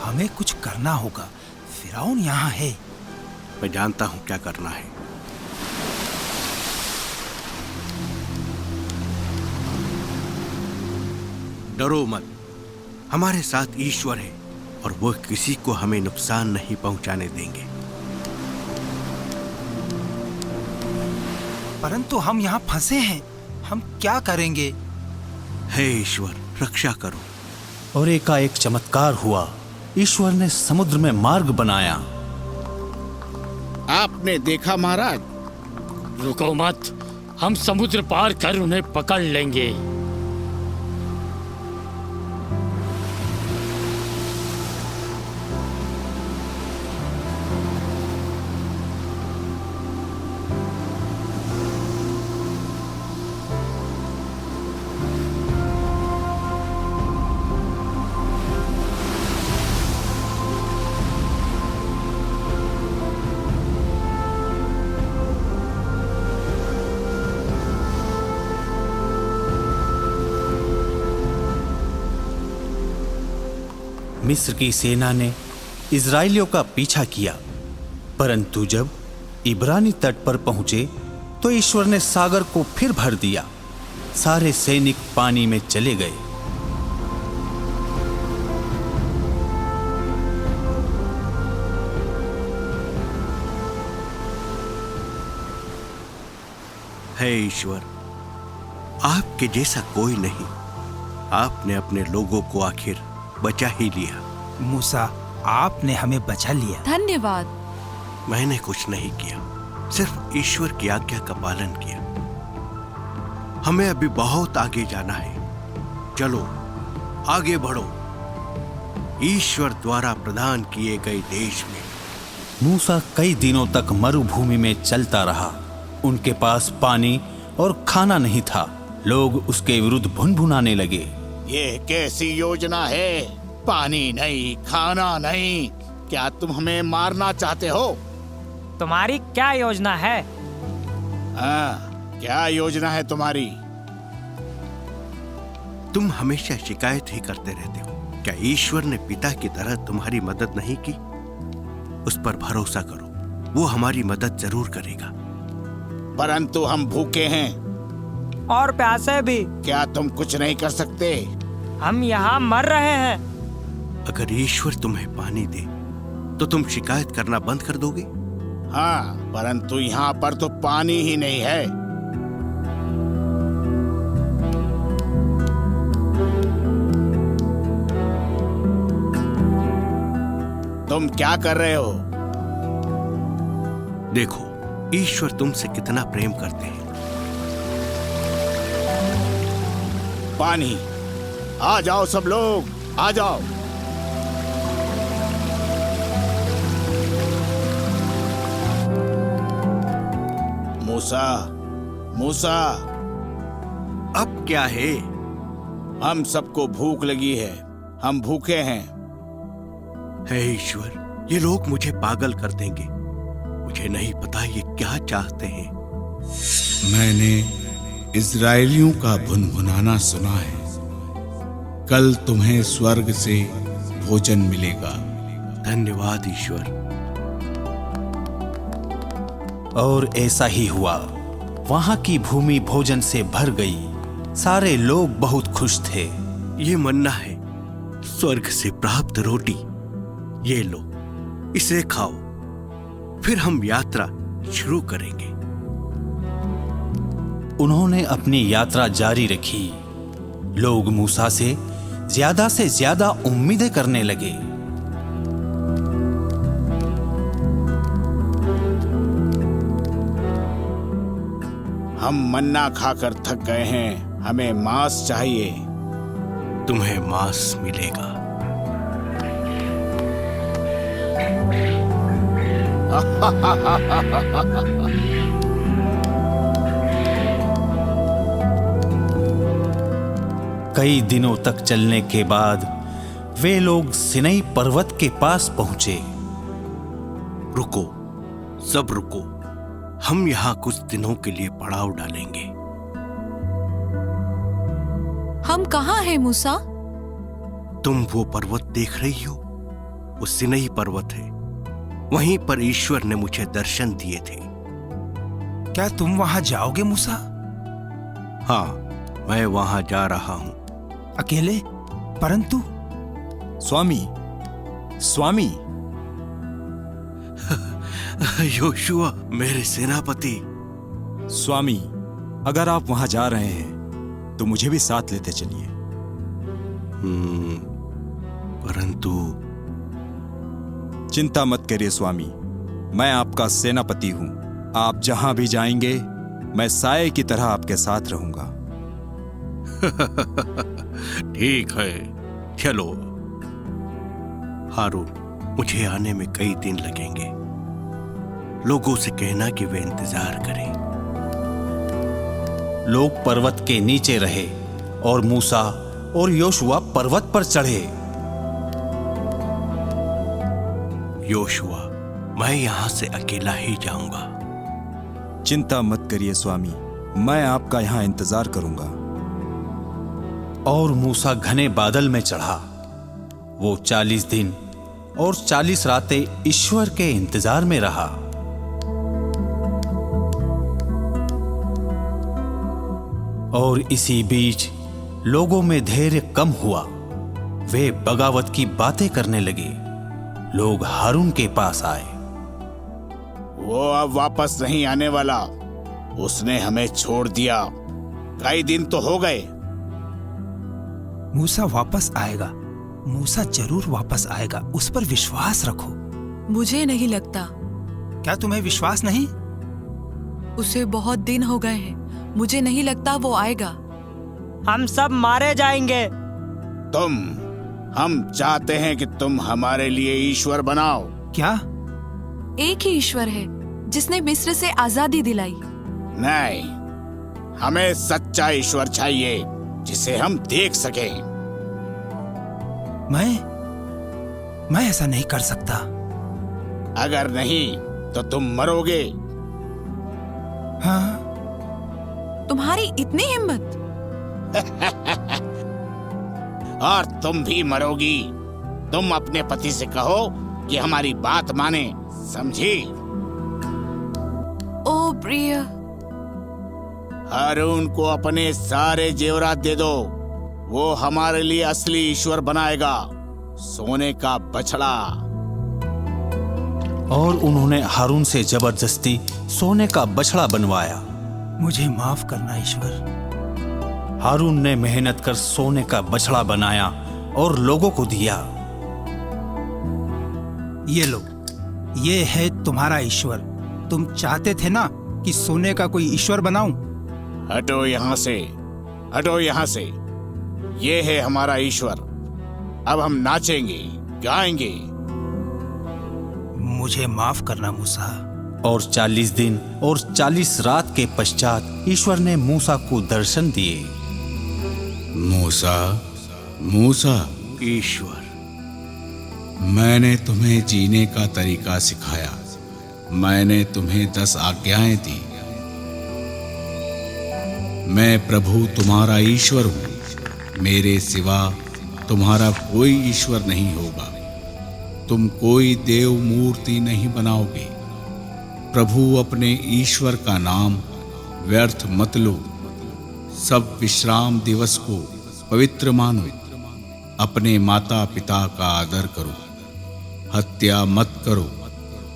हमें कुछ करना होगा। फिरौन यहाँ है। मैं जानता हूं क्या करना है। डरो मत, हमारे साथ ईश्वर है और वो किसी को हमें नुकसान नहीं पहुंचाने देंगे। परंतु हम यहाँ फंसे हैं, हम क्या करेंगे? हे ईश्वर, रक्षा करो। और एकाएक चमत्कार हुआ। ईश्वर ने समुद्र में मार्ग बनाया। आपने देखा महाराज? रुको मत, हम समुद्र पार कर उन्हें पकड़ लेंगे। मिस्र की सेना ने इजराइलियों का पीछा किया, परंतु जब इब्रानी तट पर पहुंचे तो ईश्वर ने सागर को फिर भर दिया। सारे सैनिक पानी में चले गए। हे ईश्वर, आपके जैसा कोई नहीं। आपने अपने लोगों को आखिर बचा ही लिया। मूसा, आपने हमें बचा लिया। धन्यवाद। मैंने कुछ नहीं किया, सिर्फ ईश्वर की आज्ञा का पालन किया। हमें अभी बहुत आगे जाना है। चलो आगे बढ़ो, ईश्वर द्वारा प्रदान किए गए देश में। मूसा कई दिनों तक मरुभूमि में चलता रहा। उनके पास पानी और खाना नहीं था। लोग उसके विरुद्ध भुनभुनाने लगे। ये कैसी योजना है? पानी नहीं, खाना नहीं, क्या तुम हमें मारना चाहते हो? तुम्हारी क्या योजना है? हाँ, क्या योजना है तुम्हारी? तुम हमेशा शिकायत ही करते रहते हो। क्या ईश्वर ने पिता की तरह तुम्हारी मदद नहीं की? उस पर भरोसा करो, वो हमारी मदद जरूर करेगा। परंतु हम भूखे हैं और प्यासे भी। क्या तुम कुछ नहीं कर सकते? हम यहाँ मर रहे हैं। अगर ईश्वर तुम्हें पानी दे तो तुम शिकायत करना बंद कर दोगे? हाँ, परंतु यहाँ पर तो पानी ही नहीं है। तुम क्या कर रहे हो? देखो, ईश्वर तुमसे कितना प्रेम करते हैं। पानी, आ जाओ सब लोग, आ जाओ। मूसा, मूसा, अब क्या है? हम सबको भूख लगी है, हम भूखे हैं। हे ईश्वर, ये लोग मुझे पागल कर देंगे। मुझे नहीं पता ये क्या चाहते हैं। मैंने इजराइलियों का भुनभुनाना सुना है। कल तुम्हें स्वर्ग से भोजन मिलेगा। धन्यवाद ईश्वर। और ऐसा ही हुआ। वहां की भूमि भोजन से भर गई। सारे लोग बहुत खुश थे। ये मन्ना है, स्वर्ग से प्राप्त रोटी। ये लो, इसे खाओ, फिर हम यात्रा शुरू करेंगे। उन्होंने अपनी यात्रा जारी रखी। लोग मूसा से ज्यादा उम्मीदें करने लगे। हम मन्ना खाकर थक गए हैं, हमें मांस चाहिए। तुम्हें मांस मिलेगा। कई दिनों तक चलने के बाद वे लोग सिनई पर्वत के पास पहुंचे। रुको, सब रुको। हम यहाँ कुछ दिनों के लिए पड़ाव डालेंगे। हम कहाँ हैं मूसा? तुम वो पर्वत देख रही हो? वो सिनई पर्वत है। वहीं पर ईश्वर ने मुझे दर्शन दिए थे। क्या तुम वहां जाओगे मूसा? हाँ, मैं वहां जा रहा हूं। अकेले? परंतु स्वामी, स्वामी। योशुआ, मेरे सेनापति। स्वामी, अगर आप वहां जा रहे हैं तो मुझे भी साथ लेते चलिए। परंतु चिंता मत करिए स्वामी, मैं आपका सेनापति हूं। आप जहां भी जाएंगे मैं साये की तरह आपके साथ रहूंगा। ठीक है, चलो। हारून, मुझे आने में कई दिन लगेंगे। लोगों से कहना कि वे इंतजार करें। लोग पर्वत के नीचे रहे और मूसा और योशुआ पर्वत पर चढ़े। योशुआ, मैं यहां से अकेला ही जाऊंगा। चिंता मत करिए स्वामी, मैं आपका यहां इंतजार करूंगा। और मूसा घने बादल में चढ़ा। वो 40 दिन और 40 रातें ईश्वर के इंतजार में रहा। और इसी बीच लोगों में धैर्य कम हुआ। वे बगावत की बातें करने लगे। लोग हारून के पास आए। वो अब वापस नहीं आने वाला। उसने हमें छोड़ दिया। कई दिन तो हो गए। मूसा वापस आएगा। मूसा जरूर वापस आएगा, उस पर विश्वास रखो। मुझे नहीं लगता। क्या तुम्हें विश्वास नहीं? उसे बहुत दिन हो गए हैं। मुझे नहीं लगता वो आएगा। हम सब मारे जाएंगे। हम चाहते हैं कि तुम हमारे लिए ईश्वर बनाओ। क्या? एक ही ईश्वर है जिसने मिस्र से आजादी दिलाई। नहीं, हमें सच्चा ईश्वर चाहिए जिसे हम देख सकें। मैं ऐसा नहीं कर सकता। अगर नहीं तो तुम मरोगे। हाँ? तुम्हारी इतनी हिम्मत? और तुम भी मरोगी। तुम अपने पति से कहो कि हमारी बात माने, समझी? ओ प्रिय। हारून को अपने सारे जेवरात दे दो। वो हमारे लिए असली ईश्वर बनाएगा, सोने का बछड़ा। और उन्होंने हारून से जबरदस्ती सोने का बछड़ा बनवाया। मुझे माफ करना ईश्वर। हारून ने मेहनत कर सोने का बछड़ा बनाया और लोगों को दिया। ये लो, ये है तुम्हारा ईश्वर। तुम चाहते थे ना कि सोने का कोई ईश्वर बनाऊं? हटो यहाँ से, हटो यहाँ से। ये है हमारा ईश्वर। अब हम नाचेंगे, गाएंगे। मुझे माफ करना मूसा। और 40 दिन और 40 रात के पश्चात ईश्वर ने मूसा को दर्शन दिए। मूसा, मूसा, ईश्वर, मैंने तुम्हें जीने का तरीका सिखाया। मैंने तुम्हें 10 आज्ञाएं दी। मैं प्रभु तुम्हारा ईश्वर हूं। मेरे सिवा तुम्हारा कोई ईश्वर नहीं होगा। तुम कोई देव मूर्ति नहीं बनाओगे। प्रभु अपने ईश्वर का नाम व्यर्थ मत लो। सब विश्राम दिवस को पवित्र मानो। अपने माता पिता का आदर करो। हत्या मत करो।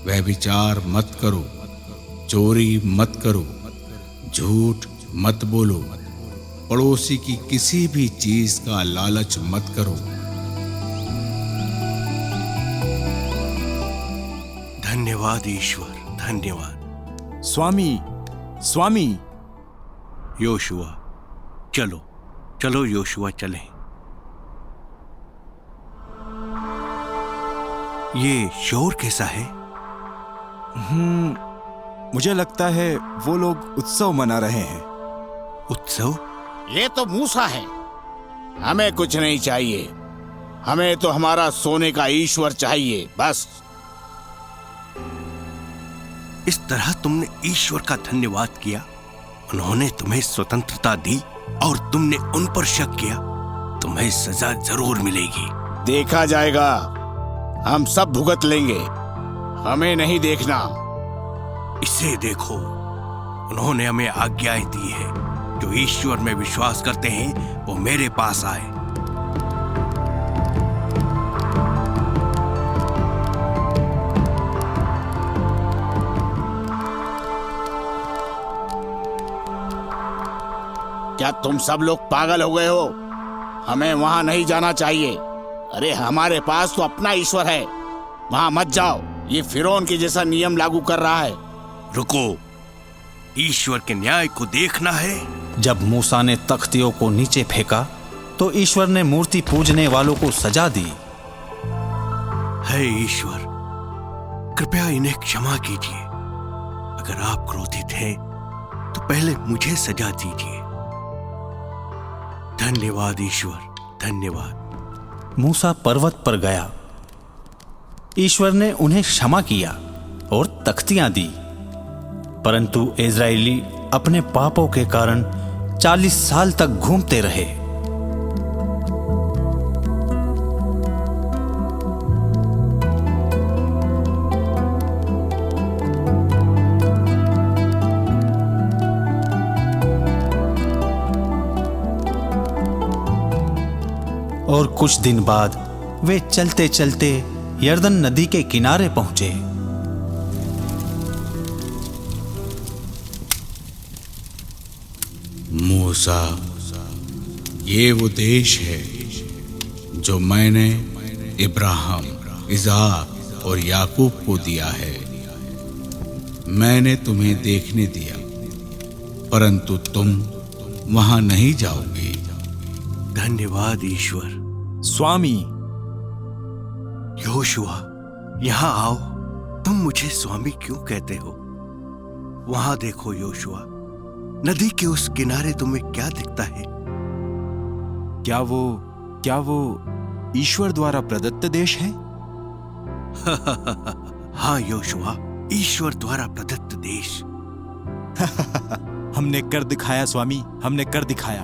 व्यभिचार मत करो। चोरी मत करो। झूठ मत बोलो। पड़ोसी की किसी भी चीज का लालच मत करो। धन्यवाद ईश्वर, धन्यवाद। स्वामी, स्वामी। योशुआ, चलो चलो योशुआ, चलें। ये शोर कैसा है? मुझे लगता है वो लोग उत्सव मना रहे हैं। उत्सव? ये तो मूसा है। हमें कुछ नहीं चाहिए। हमें तो हमारा सोने का ईश्वर चाहिए, बस। इस तरह तुमने ईश्वर का धन्यवाद किया? उन्होंने तुम्हें स्वतंत्रता दी और तुमने उन पर शक किया? तुम्हें सजा जरूर मिलेगी। देखा जाएगा। हम सब भुगत लेंगे। हमें नहीं देखना। इसे देखो, उन्होंने हमें आज्ञाएं दी है। जो ईश्वर में विश्वास करते हैं वो मेरे पास आए। क्या तुम सब लोग पागल हो गए हो? हमें वहां नहीं जाना चाहिए। अरे हमारे पास तो अपना ईश्वर है। वहां मत जाओ। ये फिरौन के जैसा नियम लागू कर रहा है। रुको, ईश्वर के न्याय को देखना है। जब मूसा ने तख्तियों को नीचे फेंका तो ईश्वर ने मूर्ति पूजने वालों को सजा दी। हे ईश्वर, कृपया इन्हें क्षमा कीजिए। अगर आप क्रोधित हैं तो पहले मुझे सजा दीजिए। धन्यवाद ईश्वर, धन्यवाद। मूसा पर्वत पर गया। ईश्वर ने उन्हें क्षमा किया और तख्तियां दी। परंतु इजरायली अपने पापों के कारण 40 साल तक घूमते रहे। और कुछ दिन बाद वे चलते चलते यर्दन नदी के किनारे पहुंचे। मूसा, ये वो देश है जो मैंने इब्राहिम, इज़हाक और याकूब को दिया है। मैंने तुम्हें देखने दिया, परंतु तुम वहां नहीं जाओगे। धन्यवाद ईश्वर। स्वामी, योशुआ, यहाँ आओ। तुम मुझे स्वामी क्यों कहते हो? वहां देखो योशुआ, नदी के उस किनारे तुम्हें क्या दिखता है? क्या वो ईश्वर द्वारा प्रदत्त देश है? हाँ योशुआ, ईश्वर द्वारा प्रदत्त देश। हमने कर दिखाया स्वामी, हमने कर दिखाया।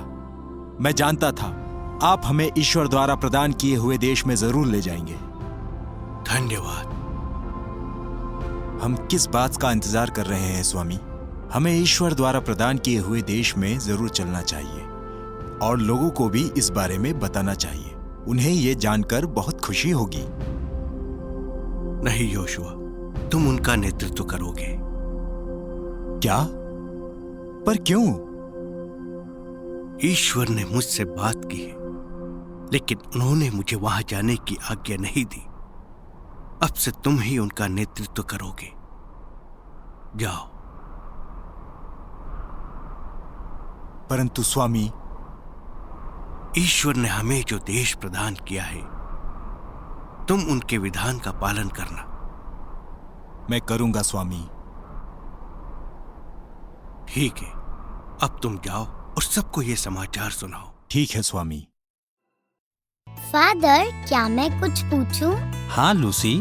मैं जानता था आप हमें ईश्वर द्वारा प्रदान किए हुए देश में जरूर ले जाएंगे। धन्यवाद। हम किस बात का इंतजार कर रहे हैं स्वामी? हमें ईश्वर द्वारा प्रदान किए हुए देश में जरूर चलना चाहिए और लोगों को भी इस बारे में बताना चाहिए। उन्हें ये जानकर बहुत खुशी होगी। नहीं योशुआ, तुम उनका नेतृत्व करोगे। क्या? पर क्यों? ईश्वर ने मुझसे बात की है, लेकिन उन्होंने मुझे वहां जाने की आज्ञा नहीं दी। अब से तुम ही उनका नेतृत्व करोगे। जाओ। परंतु स्वामी, ईश्वर ने हमें जो देश प्रदान किया है, तुम उनके विधान का पालन करना। मैं करूंगा स्वामी। ठीक है, अब तुम जाओ और सबको ये समाचार सुनाओ। ठीक है स्वामी। फादर, क्या मैं कुछ पूछूं? हाँ लूसी।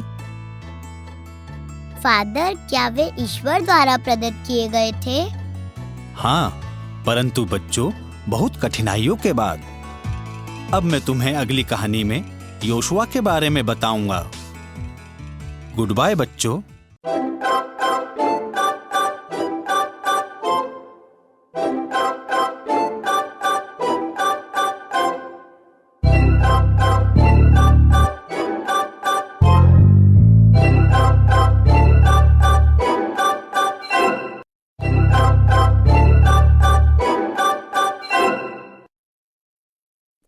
फादर, क्या वे ईश्वर द्वारा प्रदत्त किए गए थे? हाँ, परंतु बच्चों, बहुत कठिनाइयों के बाद। अब मैं तुम्हें अगली कहानी में योशुआ के बारे में बताऊंगा। गुड बाय बच्चों।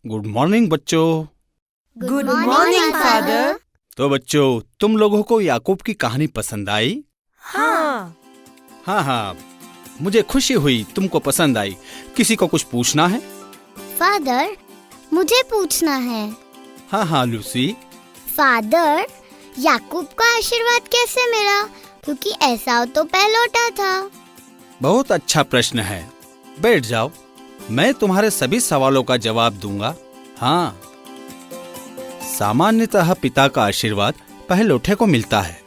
गुड मॉर्निंग बच्चों। Good morning father. तो बच्चों, तुम लोगों को याकूब की कहानी पसंद आई? हाँ। हाँ, मुझे खुशी हुई तुमको पसंद आई। किसी को कुछ पूछना है? फादर, मुझे पूछना है। हाँ लूसी। फादर, याकूब का आशीर्वाद कैसे मिला? क्योंकि एसाव तो पहलौठा था। बहुत अच्छा प्रश्न है। बैठ जाओ, मैं तुम्हारे सभी सवालों का जवाब दूंगा। हाँ, सामान्यतः पिता का आशीर्वाद पहलौठे को मिलता है,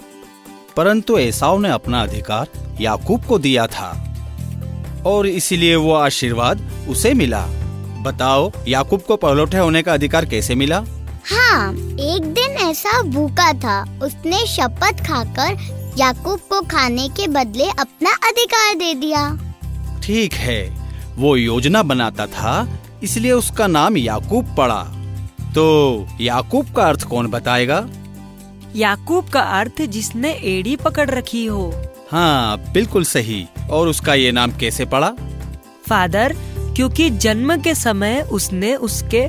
परंतु एसाव ने अपना अधिकार याकूब को दिया था और इसीलिए वो आशीर्वाद उसे मिला। बताओ, याकूब को पहलौठे होने का अधिकार कैसे मिला? हाँ, एक दिन एसाव भूखा था। उसने शपथ खाकर याकूब को खाने के बदले अपना अधिकार दे दिया। ठीक है, वो योजना बनाता था, इसलिए उसका नाम याकूब पड़ा। तो याकूब का अर्थ कौन बताएगा? याकूब का अर्थ जिसने एड़ी पकड़ रखी हो। हाँ, बिल्कुल सही। और उसका ये नाम कैसे पड़ा? फादर, क्योंकि जन्म के समय उसने उसके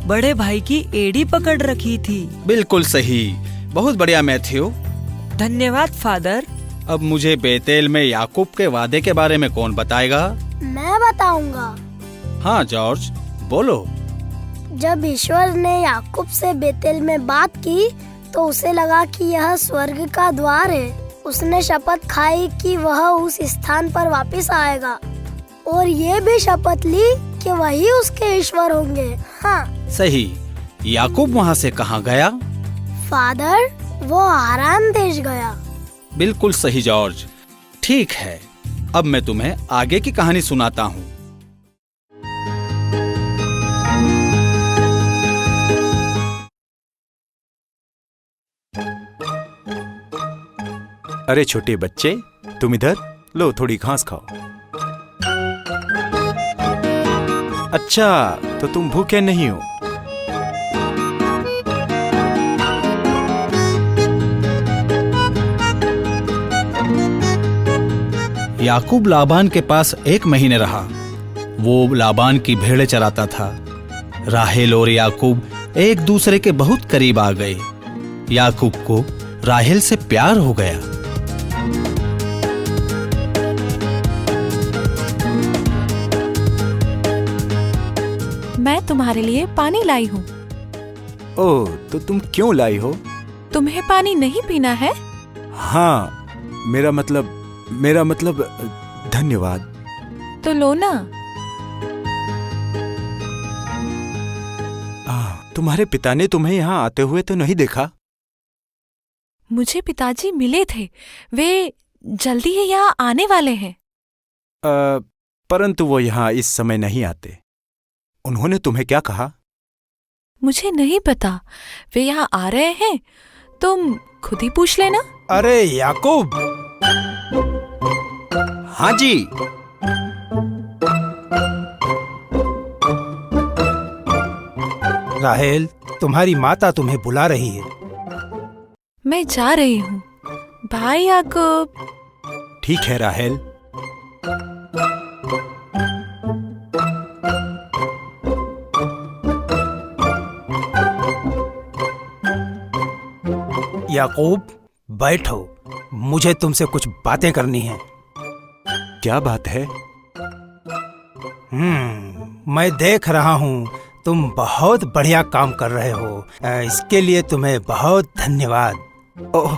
बड़े भाई की एड़ी पकड़ रखी थी। बिल्कुल सही। बहुत बढ़िया मैथ्यू। धन्यवाद फादर। अब मुझे बेतेल में याकूब के वादे के बारे में कौन बताएगा? मैं बताऊंगा। हाँ जॉर्ज, बोलो। जब ईश्वर ने याकूब से बेतेल में बात की तो उसे लगा कि यह स्वर्ग का द्वार है। उसने शपथ खाई कि वह उस स्थान पर वापस आएगा और ये भी शपथ ली कि वही उसके ईश्वर होंगे। हाँ सही। याकूब वहाँ से कहाँ गया? फादर, वो हारान देश गया। बिल्कुल सही जॉर्ज। ठीक है, अब मैं तुम्हें आगे की कहानी सुनाता हूँ। अरे छोटे बच्चे, तुम इधर लो, थोड़ी घास खाओ। अच्छा, तो तुम भूखे नहीं हो? याकूब लाबान के पास 1 महीने रहा। वो लाबान की भेड़ें चराता था। राहेल और याकूब एक दूसरे के बहुत करीब आ गए। याकूब को राहेल से प्यार हो गया। मैं तुम्हारे लिए पानी लाई हूँ। ओह, तो तुम क्यों लाई हो? तुम्हें पानी नहीं पीना है? हाँ, मेरा मतलब धन्यवाद। तो लो ना। तुम्हारे पिता ने तुम्हें यहाँ आते हुए तो नहीं देखा? मुझे पिताजी मिले थे। वे जल्दी ही यहाँ आने वाले हैं। परंतु वो यहाँ इस समय नहीं आते। उन्होंने तुम्हें क्या कहा? मुझे नहीं पता। वे यहाँ आ रहे हैं, तुम खुद ही पूछ लेना। अरे याकूब। हाँ जी। राहेल, तुम्हारी माता तुम्हें बुला रही है। मैं जा रही हूँ। बाय याकूब। ठीक है राहेल। याकूब, बैठो। मुझे तुमसे कुछ बातें करनी हैं। क्या बात है? मैं देख रहा हूँ तुम बहुत बढ़िया काम कर रहे हो। इसके लिए तुम्हें बहुत धन्यवाद। ओह,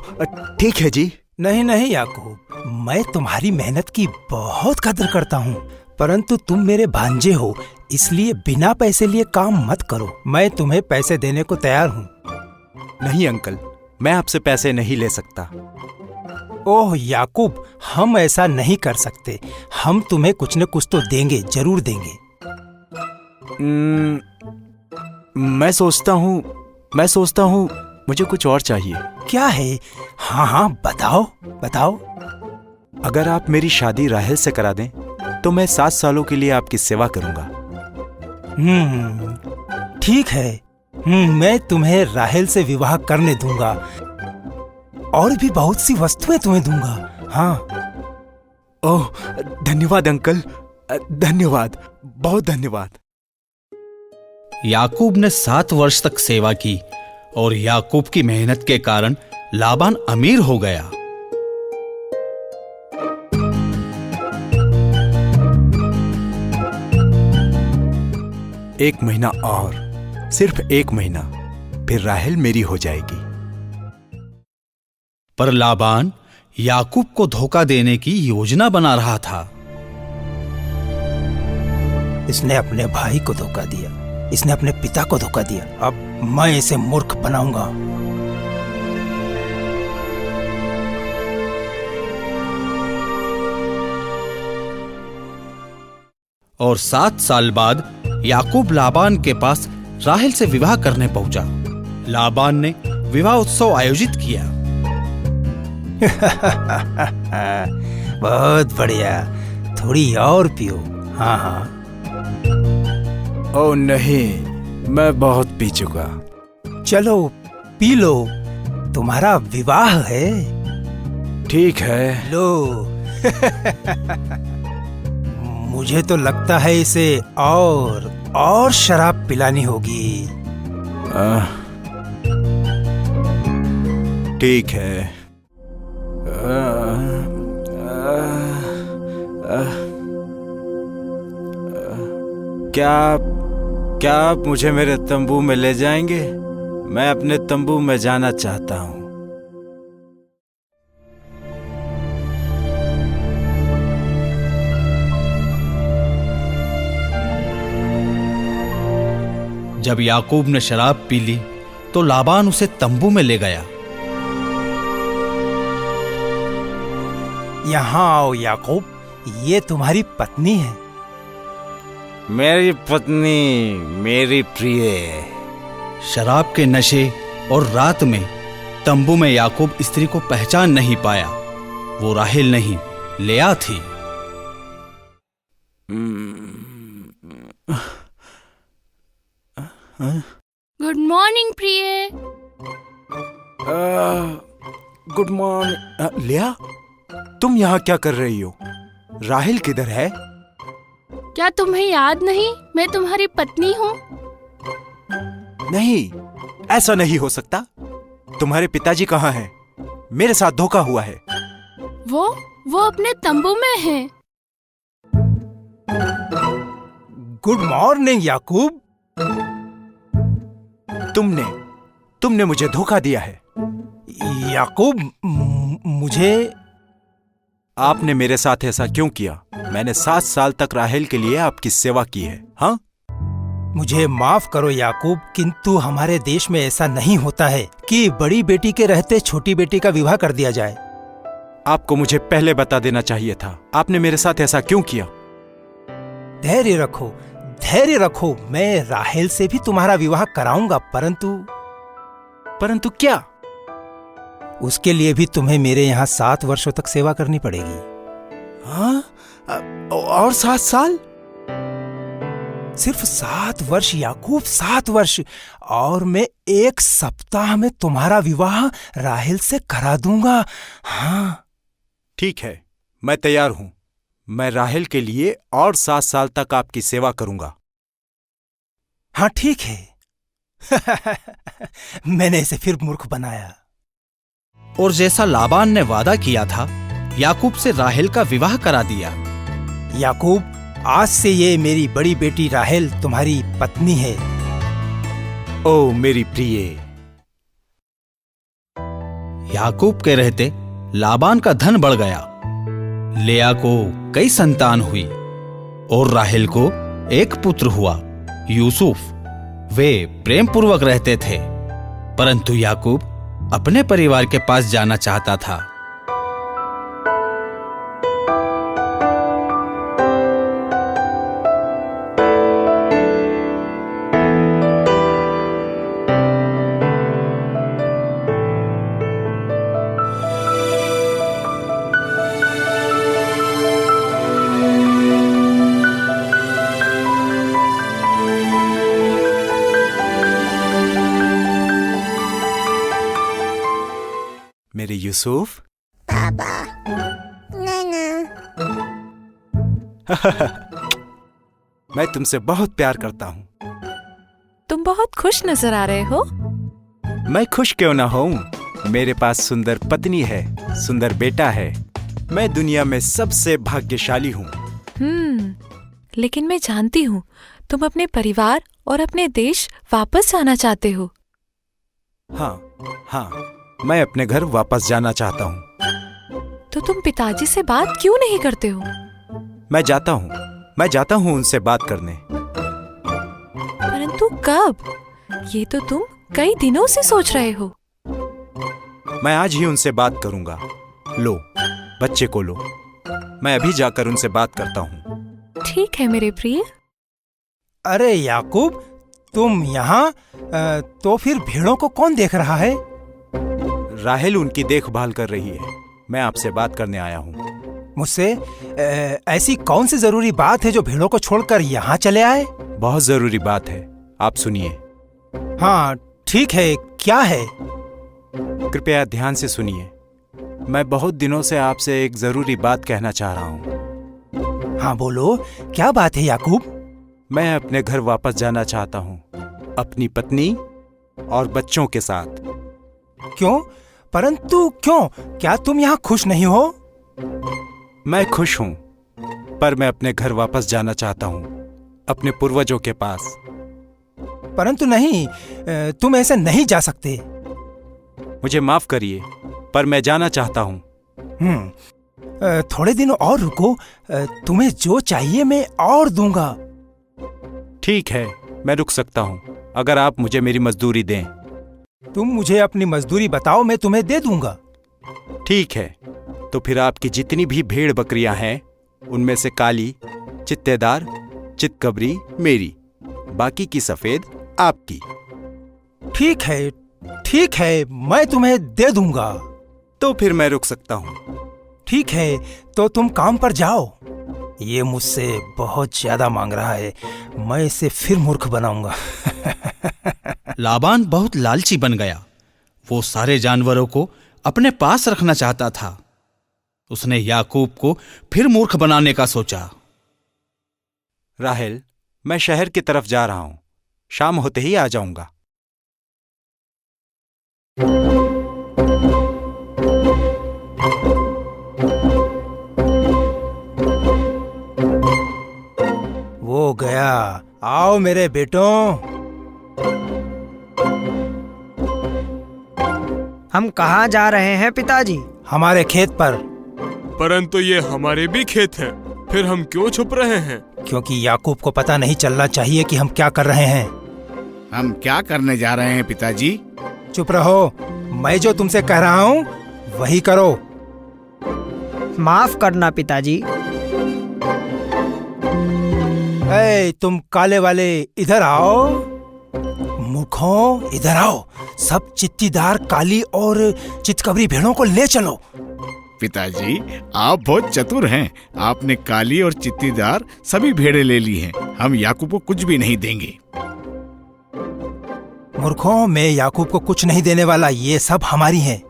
ठीक है जी। नहीं याकूब, मैं तुम्हारी मेहनत की बहुत कदर करता हूँ, परंतु तुम मेरे भांजे हो, इसलिए बिना पैसे लिए काम मत करो। मैं तुम्हें पैसे देने को तैयार हूँ। नहीं अंकल, मैं आपसे पैसे नहीं ले सकता। ओह याकूब, हम ऐसा नहीं कर सकते। हम तुम्हें कुछ न कुछ तो देंगे, जरूर देंगे। मैं सोचता हूँ मुझे कुछ और चाहिए। क्या है? हाँ, बताओ। अगर आप मेरी शादी राहेल से करा दें तो मैं 7 सालों के लिए आपकी सेवा करूंगा। ठीक है। मैं तुम्हें राहेल से विवाह करने दूंगा और भी बहुत सी वस्तुएं तुम्हें दूंगा। हाँ। ओह, धन्यवाद अंकल, धन्यवाद, बहुत धन्यवाद। याकूब ने 7 वर्ष तक सेवा की और याकूब की मेहनत के कारण लाबान अमीर हो गया। एक महीना और, सिर्फ 1 महीना, फिर राहेल मेरी हो जाएगी। पर लाबान याकूब को धोखा देने की योजना बना रहा था। इसने अपने भाई को धोखा दिया, इसने अपने पिता को धोखा दिया। अब मैं इसे मूर्ख बनाऊंगा। और 7 साल बाद याकूब लाबान के पास राहेल से विवाह करने पहुंचा। लाबान ने विवाह उत्सव आयोजित किया। बहुत बढ़िया, थोड़ी और पियो। हाँ। ओह नहीं, मैं बहुत पी चुका। चलो पी लो, तुम्हारा विवाह है। ठीक है, लो। मुझे तो लगता है इसे और शराब पिलानी होगी। ठीक है। क्या आप मुझे मेरे तंबू में ले जाएंगे? मैं अपने तंबू में जाना चाहता हूँ। जब याकूब ने शराब पी ली तो लाबान उसे तंबू में ले गया। यहाँ आओ याकूब, ये तुम्हारी पत्नी है। मेरी पत्नी, मेरी प्रिय। शराब के नशे और रात में तंबू में याकूब स्त्री को पहचान नहीं पाया। वो राहेल नहीं, लेआ थी। गुड मॉर्निंग प्रिय। Good morning. लेआ, तुम यहाँ क्या कर रही हो? राहेल किधर है? क्या तुम्हें याद नहीं, मैं तुम्हारी पत्नी हूँ। नहीं, ऐसा नहीं हो सकता। तुम्हारे पिताजी कहाँ हैं? मेरे साथ धोखा हुआ है। वो अपने तंबू में हैं। गुड मॉर्निंग याकूब। तुमने मुझे धोखा दिया है। याकूब, मुझे आपने मेरे साथ ऐसा क्यों किया? मैंने 7 साल तक राहेल के लिए आपकी सेवा की है। हाँ, मुझे माफ करो याकूब, किंतु हमारे देश में ऐसा नहीं होता है कि बड़ी बेटी के रहते छोटी बेटी का विवाह कर दिया जाए। आपको मुझे पहले बता देना चाहिए था। आपने मेरे साथ ऐसा क्यों किया? धैर्य रखो, धैर्य रखो। मैं राहेल से भी तुम्हारा विवाह कराऊंगा, परंतु क्या? उसके लिए भी तुम्हें मेरे यहाँ 7 वर्षों तक सेवा करनी पड़ेगी। हाँ? और 7 साल? सिर्फ 7 वर्ष याकूब, 7 वर्ष। और मैं 1 सप्ताह में तुम्हारा विवाह राहेल से करा दूंगा। हाँ, ठीक है, मैं तैयार हूं। मैं राहेल के लिए और 7 साल तक आपकी सेवा करूंगा। हाँ, ठीक है। मैंने इसे फिर मूर्ख बनाया। और जैसा लाबान ने वादा किया था, याकूब से राहेल का विवाह करा दिया। याकूब, आज से ये मेरी बड़ी बेटी राहेल तुम्हारी पत्नी है। ओ मेरी प्रिय। याकूब के रहते लाबान का धन बढ़ गया। लेया को कई संतान हुई और राहेल को एक पुत्र हुआ, यूसुफ। वे प्रेम पूर्वक रहते थे, परंतु याकूब अपने परिवार के पास जाना चाहता था। मेरे यूसुफ। पापा, नाना। मैं तुमसे बहुत प्यार करता हूँ। तुम बहुत खुश नजर आ रहे हो। मैं खुश क्यों ना हूँ? मेरे पास सुंदर पत्नी है, सुंदर बेटा है। मैं दुनिया में सबसे भाग्यशाली हूँ। लेकिन मैं जानती हूँ तुम अपने परिवार और अपने देश वापस जाना चाहते हो। हाँ, मैं अपने घर वापस जाना चाहता हूँ। तो तुम पिताजी से बात क्यों नहीं करते हो? मैं जाता हूँ उनसे बात करने। परंतु कब? ये तो तुम कई दिनों से सोच रहे हो। मैं आज ही उनसे बात करूंगा। लो, बच्चे को लो। मैं अभी जाकर उनसे बात करता हूँ। ठीक है मेरे प्रिय। अरे याकूब, तुम यहाँ? तो फिर भेड़ों को कौन देख रहा है? राहेल उनकी देखभाल कर रही है। मैं आपसे बात करने आया हूँ। मुझसे ऐसी कौन सी जरूरी बात है जो भेड़ों को छोड़कर यहाँ चले आए? बहुत जरूरी बात है, आप सुनिए। हाँ, ठीक है, क्या है? कृपया ध्यान से सुनिए। मैं बहुत दिनों से आपसे एक जरूरी बात कहना चाह रहा हूँ। हाँ बोलो, क्या बात है याकूब? मैं अपने घर वापस जाना चाहता हूँ, अपनी पत्नी और बच्चों के साथ। क्यों? परंतु क्यों? क्या तुम यहाँ खुश नहीं हो? मैं खुश हूँ, पर मैं अपने घर वापस जाना चाहता हूँ, अपने पूर्वजों के पास। परंतु नहीं, तुम ऐसे नहीं जा सकते। मुझे माफ करिए, पर मैं जाना चाहता हूँ। थोड़े दिन और रुको, तुम्हें जो चाहिए मैं और दूंगा। ठीक है, मैं रुक सकता हूँ, अगर आप मुझे मेरी मजदूरी दें। तुम मुझे अपनी मजदूरी बताओ, मैं तुम्हें दे दूंगा। ठीक है, तो फिर आपकी जितनी भी भेड़ बकरियां हैं, उनमें से काली, चित्तेदार, चितकबरी मेरी, बाकी की सफेद आपकी। ठीक है, मैं तुम्हें दे दूंगा। तो फिर मैं रुक सकता हूँ। ठीक है, तो तुम काम पर जाओ। ये मुझसे बहुत ज्यादा मांग रहा है, मैं इसे फिर मूर्ख बनाऊंगा। लाबान बहुत लालची बन गया। वो सारे जानवरों को अपने पास रखना चाहता था। उसने याकूब को फिर मूर्ख बनाने का सोचा। राहेल, मैं शहर की तरफ जा रहा हूं, शाम होते ही आ जाऊंगा। वो गया। आओ मेरे बेटों। हम कहाँ जा रहे हैं पिताजी? हमारे खेत पर। परंतु ये हमारे भी खेत हैं, फिर हम क्यों छुप रहे हैं? क्योंकि याकूब को पता नहीं चलना चाहिए कि हम क्या कर रहे हैं। हम क्या करने जा रहे हैं पिताजी? चुप रहो, मैं जो तुमसे कह रहा हूँ वही करो। माफ करना पिताजी। ए, तुम काले वाले इधर आओ। मूर्खों, इधर आओ। सब चित्तीदार काली और चितकबरी भेड़ों को ले चलो। पिताजी, आप बहुत चतुर हैं। आपने काली और चित्तीदार सभी भेड़ें ले ली हैं। हम याकूब को कुछ भी नहीं देंगे। मूर्खों, मैं याकूब को कुछ नहीं देने वाला, ये सब हमारी हैं।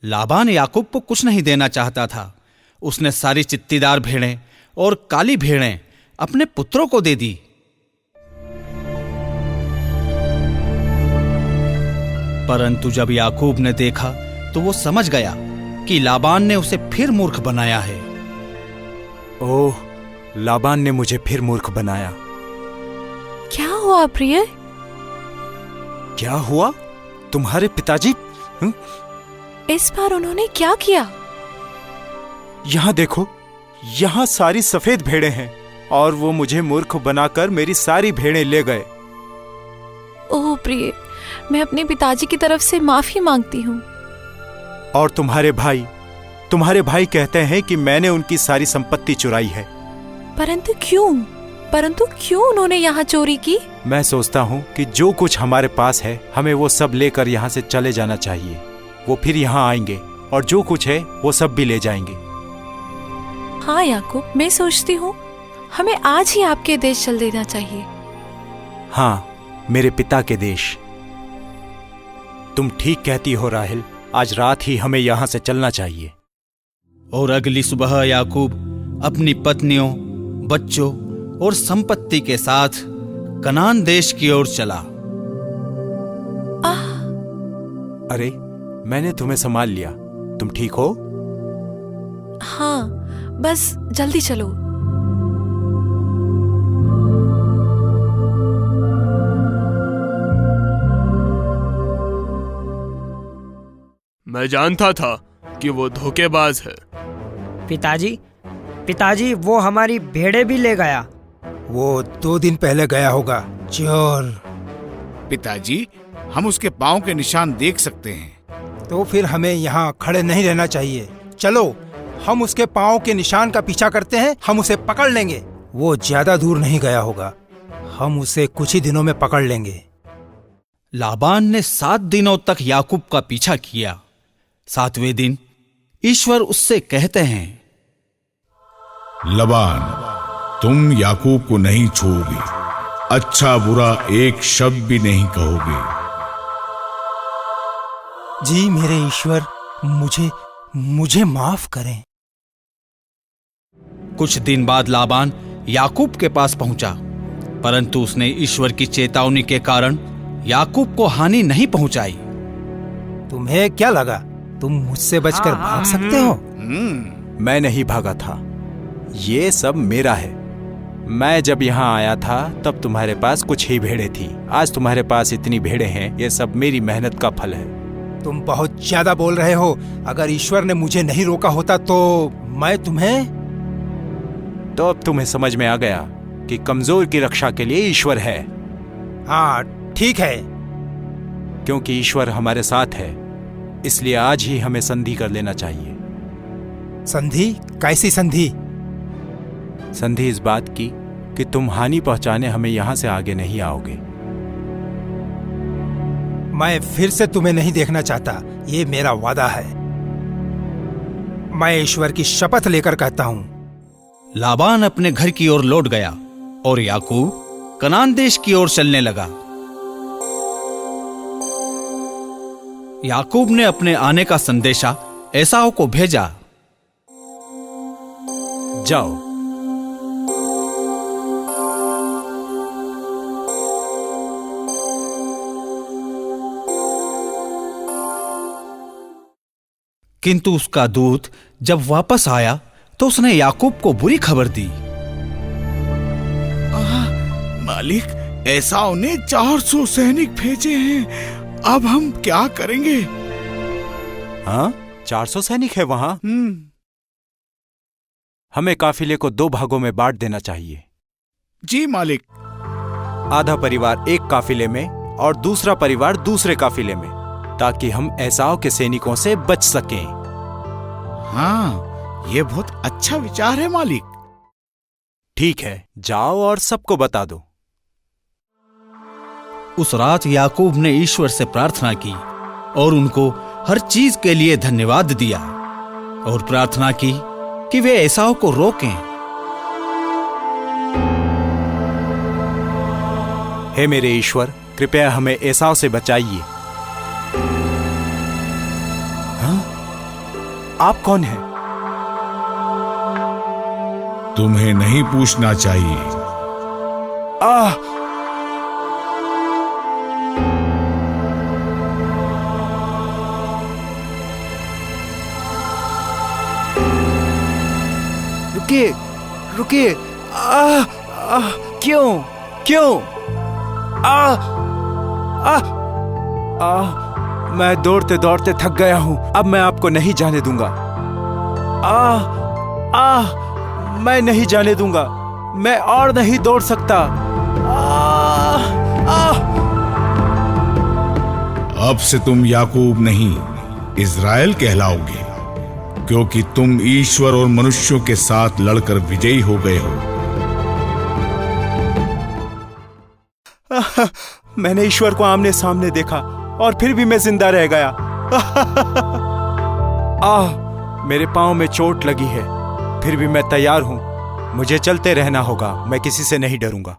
लाबान याकूब को कुछ नहीं देना चाहता था। उसने सारी चित्तीदार भेड़ें और काली भेड़ें अपने पुत्रों को दे दी। परंतु जब याकूब ने देखा तो वो समझ गया कि लाबान ने उसे फिर मूर्ख बनाया है। ओह, लाबान ने मुझे फिर मूर्ख बनाया। क्या हुआ प्रिय? क्या हुआ? तुम्हारे पिताजी? इस बार उन्होंने क्या किया? यहाँ देखो, यहाँ सारी सफेद भेड़ें हैं और वो मुझे मूर्ख बनाकर मेरी सारी भेड़ें ले गए। ओह प्रिय, मैं अपने पिताजी की तरफ से माफी मांगती हूँ। और तुम्हारे भाई कहते हैं कि मैंने उनकी सारी संपत्ति चुराई है। परंतु क्यों उन्होंने यहाँ चोरी की? मैं सोचता हूँ कि जो कुछ हमारे पास है हमें वो सब लेकर यहाँ से चले जाना चाहिए। वो फिर यहाँ आएंगे और जो कुछ है वो सब भी ले जाएंगे। हाँ याकूब, मैं सोचती हूँ हमें आज ही आपके देश चल देना चाहिए। हाँ, मेरे पिता के देश। तुम ठीक कहती हो राहेल, आज रात ही हमें यहाँ से चलना चाहिए। और अगली सुबह याकूब अपनी पत्नियों, बच्चों और संपत्ति के साथ कनान देश की ओर चला। अरे, मैंने तुम्हें संभाल लिया। तुम ठीक हो? हाँ, बस जल्दी चलो। मैं जानता था कि वो धोखेबाज है। पिताजी, वो हमारी भेड़ें भी ले गया। वो 2 दिन पहले गया होगा, चोर। पिताजी, हम उसके पांव के निशान देख सकते हैं। तो फिर हमें यहाँ खड़े नहीं रहना चाहिए। चलो, हम उसके पांव के निशान का पीछा करते हैं, हम उसे पकड़ लेंगे। वो ज्यादा दूर नहीं गया होगा, हम उसे कुछ ही दिनों में पकड़ लेंगे। लाबान ने 7 दिनों तक याकूब का पीछा किया। 7वें दिन ईश्वर उससे कहते हैं, लबान, तुम याकूब को नहीं छोड़ोगे, अच्छा बुरा एक शब्द भी नहीं कहोगे। जी मेरे ईश्वर, मुझे माफ करें। कुछ दिन बाद लाबान याकूब के पास पहुंचा, परंतु उसने ईश्वर की चेतावनी के कारण याकूब को हानि नहीं पहुंचाई। तुम्हें क्या लगा तुम मुझसे बचकर भाग सकते हो? मैं नहीं भागा था, ये सब मेरा है। मैं जब यहाँ आया था तब तुम्हारे पास कुछ ही भेड़ें थी। आज तुम्हारे पास इतनी भेड़ें हैं, ये सब मेरी मेहनत का फल है। तुम बहुत ज्यादा बोल रहे हो। अगर ईश्वर ने मुझे नहीं रोका होता तो मैं तुम्हें... तो अब तुम्हें समझ में आ गया कि कमजोर की रक्षा के लिए ईश्वर है। हाँ ठीक है, क्योंकि ईश्वर हमारे साथ है, इसलिए आज ही हमें संधि कर लेना चाहिए। संधि? कैसी संधि? संधि इस बात की कि तुम हानि पहुंचाने हमें यहां से आगे नहीं आओगे। मैं फिर से तुम्हें नहीं देखना चाहता, ये मेरा वादा है। मैं ईश्वर की शपथ लेकर कहता हूं। लाबान अपने घर की ओर लौट गया और याकूब कनान देश की ओर चलने लगा। याकूब ने अपने आने का संदेशा एसाव को भेजा जाओ। किंतु उसका दूत जब वापस आया तो उसने याकूब को बुरी खबर दी। मालिक, एसाव ने 400 सैनिक भेजे हैं, अब हम क्या करेंगे? हाँ, 400 सैनिक है वहां। हमें काफिले को 2 भागों में बांट देना चाहिए। जी मालिक। आधा परिवार एक काफिले में और दूसरा परिवार दूसरे काफिले में, ताकि हम एसाव के सैनिकों से बच सकें। हाँ, ये बहुत अच्छा विचार है मालिक। ठीक है, जाओ और सबको बता दो। उस रात याकूब ने ईश्वर से प्रार्थना की और उनको हर चीज के लिए धन्यवाद दिया और प्रार्थना की कि वे एसाव को रोकें। हे मेरे ईश्वर, कृपया हमें एसाव से बचाइए। हाँ? आप कौन हैं? तुम्हें नहीं पूछना चाहिए। रुकिए, रुकिए। क्यों? क्यों? मैं दौड़ते दौड़ते थक गया हूं। अब मैं आपको नहीं जाने दूंगा। मैं नहीं जाने दूंगा। मैं और नहीं दौड़ सकता। अब से तुम याकूब नहीं, इज़राइल कहलाओगे, क्योंकि तुम ईश्वर और मनुष्यों के साथ लड़कर विजयी हो गए हो। मैंने ईश्वर को आमने सामने देखा और फिर भी मैं जिंदा रह गया। मेरे पांव में चोट लगी है, फिर भी मैं तैयार हूं। मुझे चलते रहना होगा। मैं किसी से नहीं डरूंगा।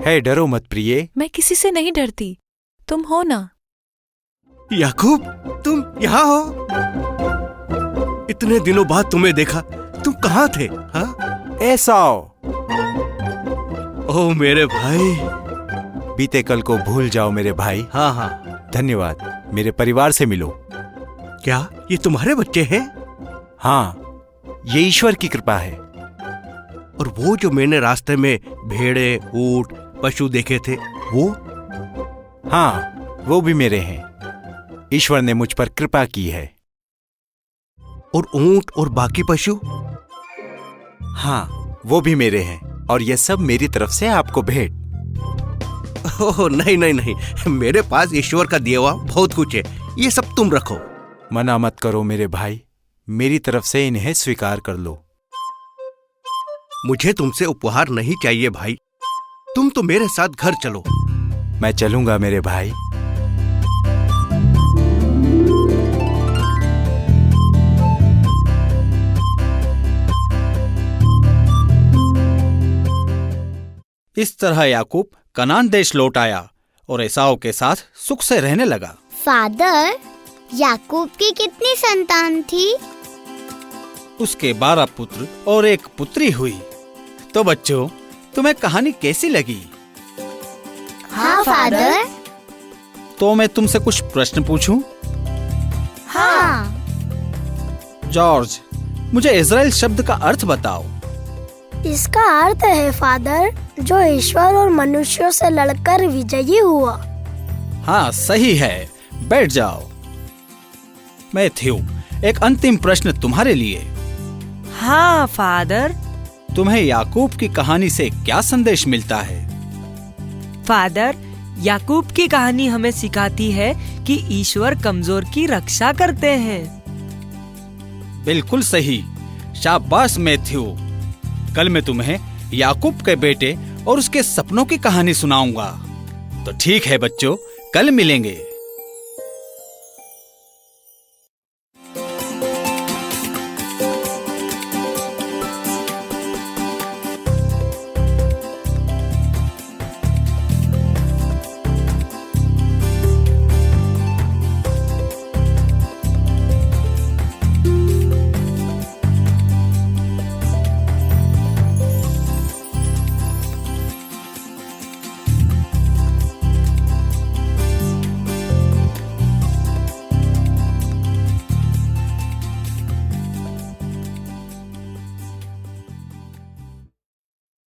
हे, डरो मत प्रिये। मैं किसी से नहीं डरती, तुम हो ना। याकूब, तुम यहाँ हो? इतने दिनों बाद तुम्हें देखा। तुम कहाँ थे? हाँ? एसाव। ओह मेरे भाई। बीते कल को भूल जाओ मेरे भाई। हाँ हाँ, धन्यवाद। मेरे परिवार से मिलो। क्या ये तुम्हारे बच्चे हैं? हाँ, ये ईश्वर की कृपा है। और वो जो मैंने रास्ते में भेड़े, ऊंट, पशु देखे थे, वो? हाँ, वो भी मेरे हैं। ईश्वर ने मुझ पर कृपा की है। और ऊंट और बाकी पशु? हाँ, वो भी मेरे हैं। और ये सब मेरी तरफ से आपको भेंट। ओह नहीं नहीं नहीं, मेरे पास ईश्वर का दिया हुआ बहुत कुछ है। ये सब तुम रखो। मना मत करो मेरे भाई, मेरी तरफ से इन्हें स्वीकार कर लो। मुझे तुमसे उपहार नहीं चाहिए भाई। तुम तो मेरे साथ घर चलो। मैं चलूंगा मेरे भाई। इस तरह याकूब कनान देश लौट आया और एसाव के साथ सुख से रहने लगा। फादर, याकूब की कितनी संतान थी? उसके 12 पुत्र और 1 पुत्री हुई। तो बच्चों, तुम्हें कहानी कैसी लगी? हाँ फादर। तो मैं तुमसे कुछ प्रश्न पूछूं? हाँ। जॉर्ज, मुझे इज़राइल शब्द का अर्थ बताओ। इसका अर्थ है फादर, जो ईश्वर और मनुष्यों से लड़कर विजयी हुआ। हाँ, सही है। बैठ जाओ। मैथ्यू, एक अंतिम प्रश्न तुम्हारे लिए। हाँ फादर। तुम्हें याकूब की कहानी से क्या संदेश मिलता है? फादर, याकूब की कहानी हमें सिखाती है कि ईश्वर कमजोर की रक्षा करते हैं। बिल्कुल सही। शाबाश मैथ्यू। कल मैं तुम्हें याकूब के बेटे और उसके सपनों की कहानी सुनाऊंगा। तो ठीक है बच्चों, कल मिलेंगे।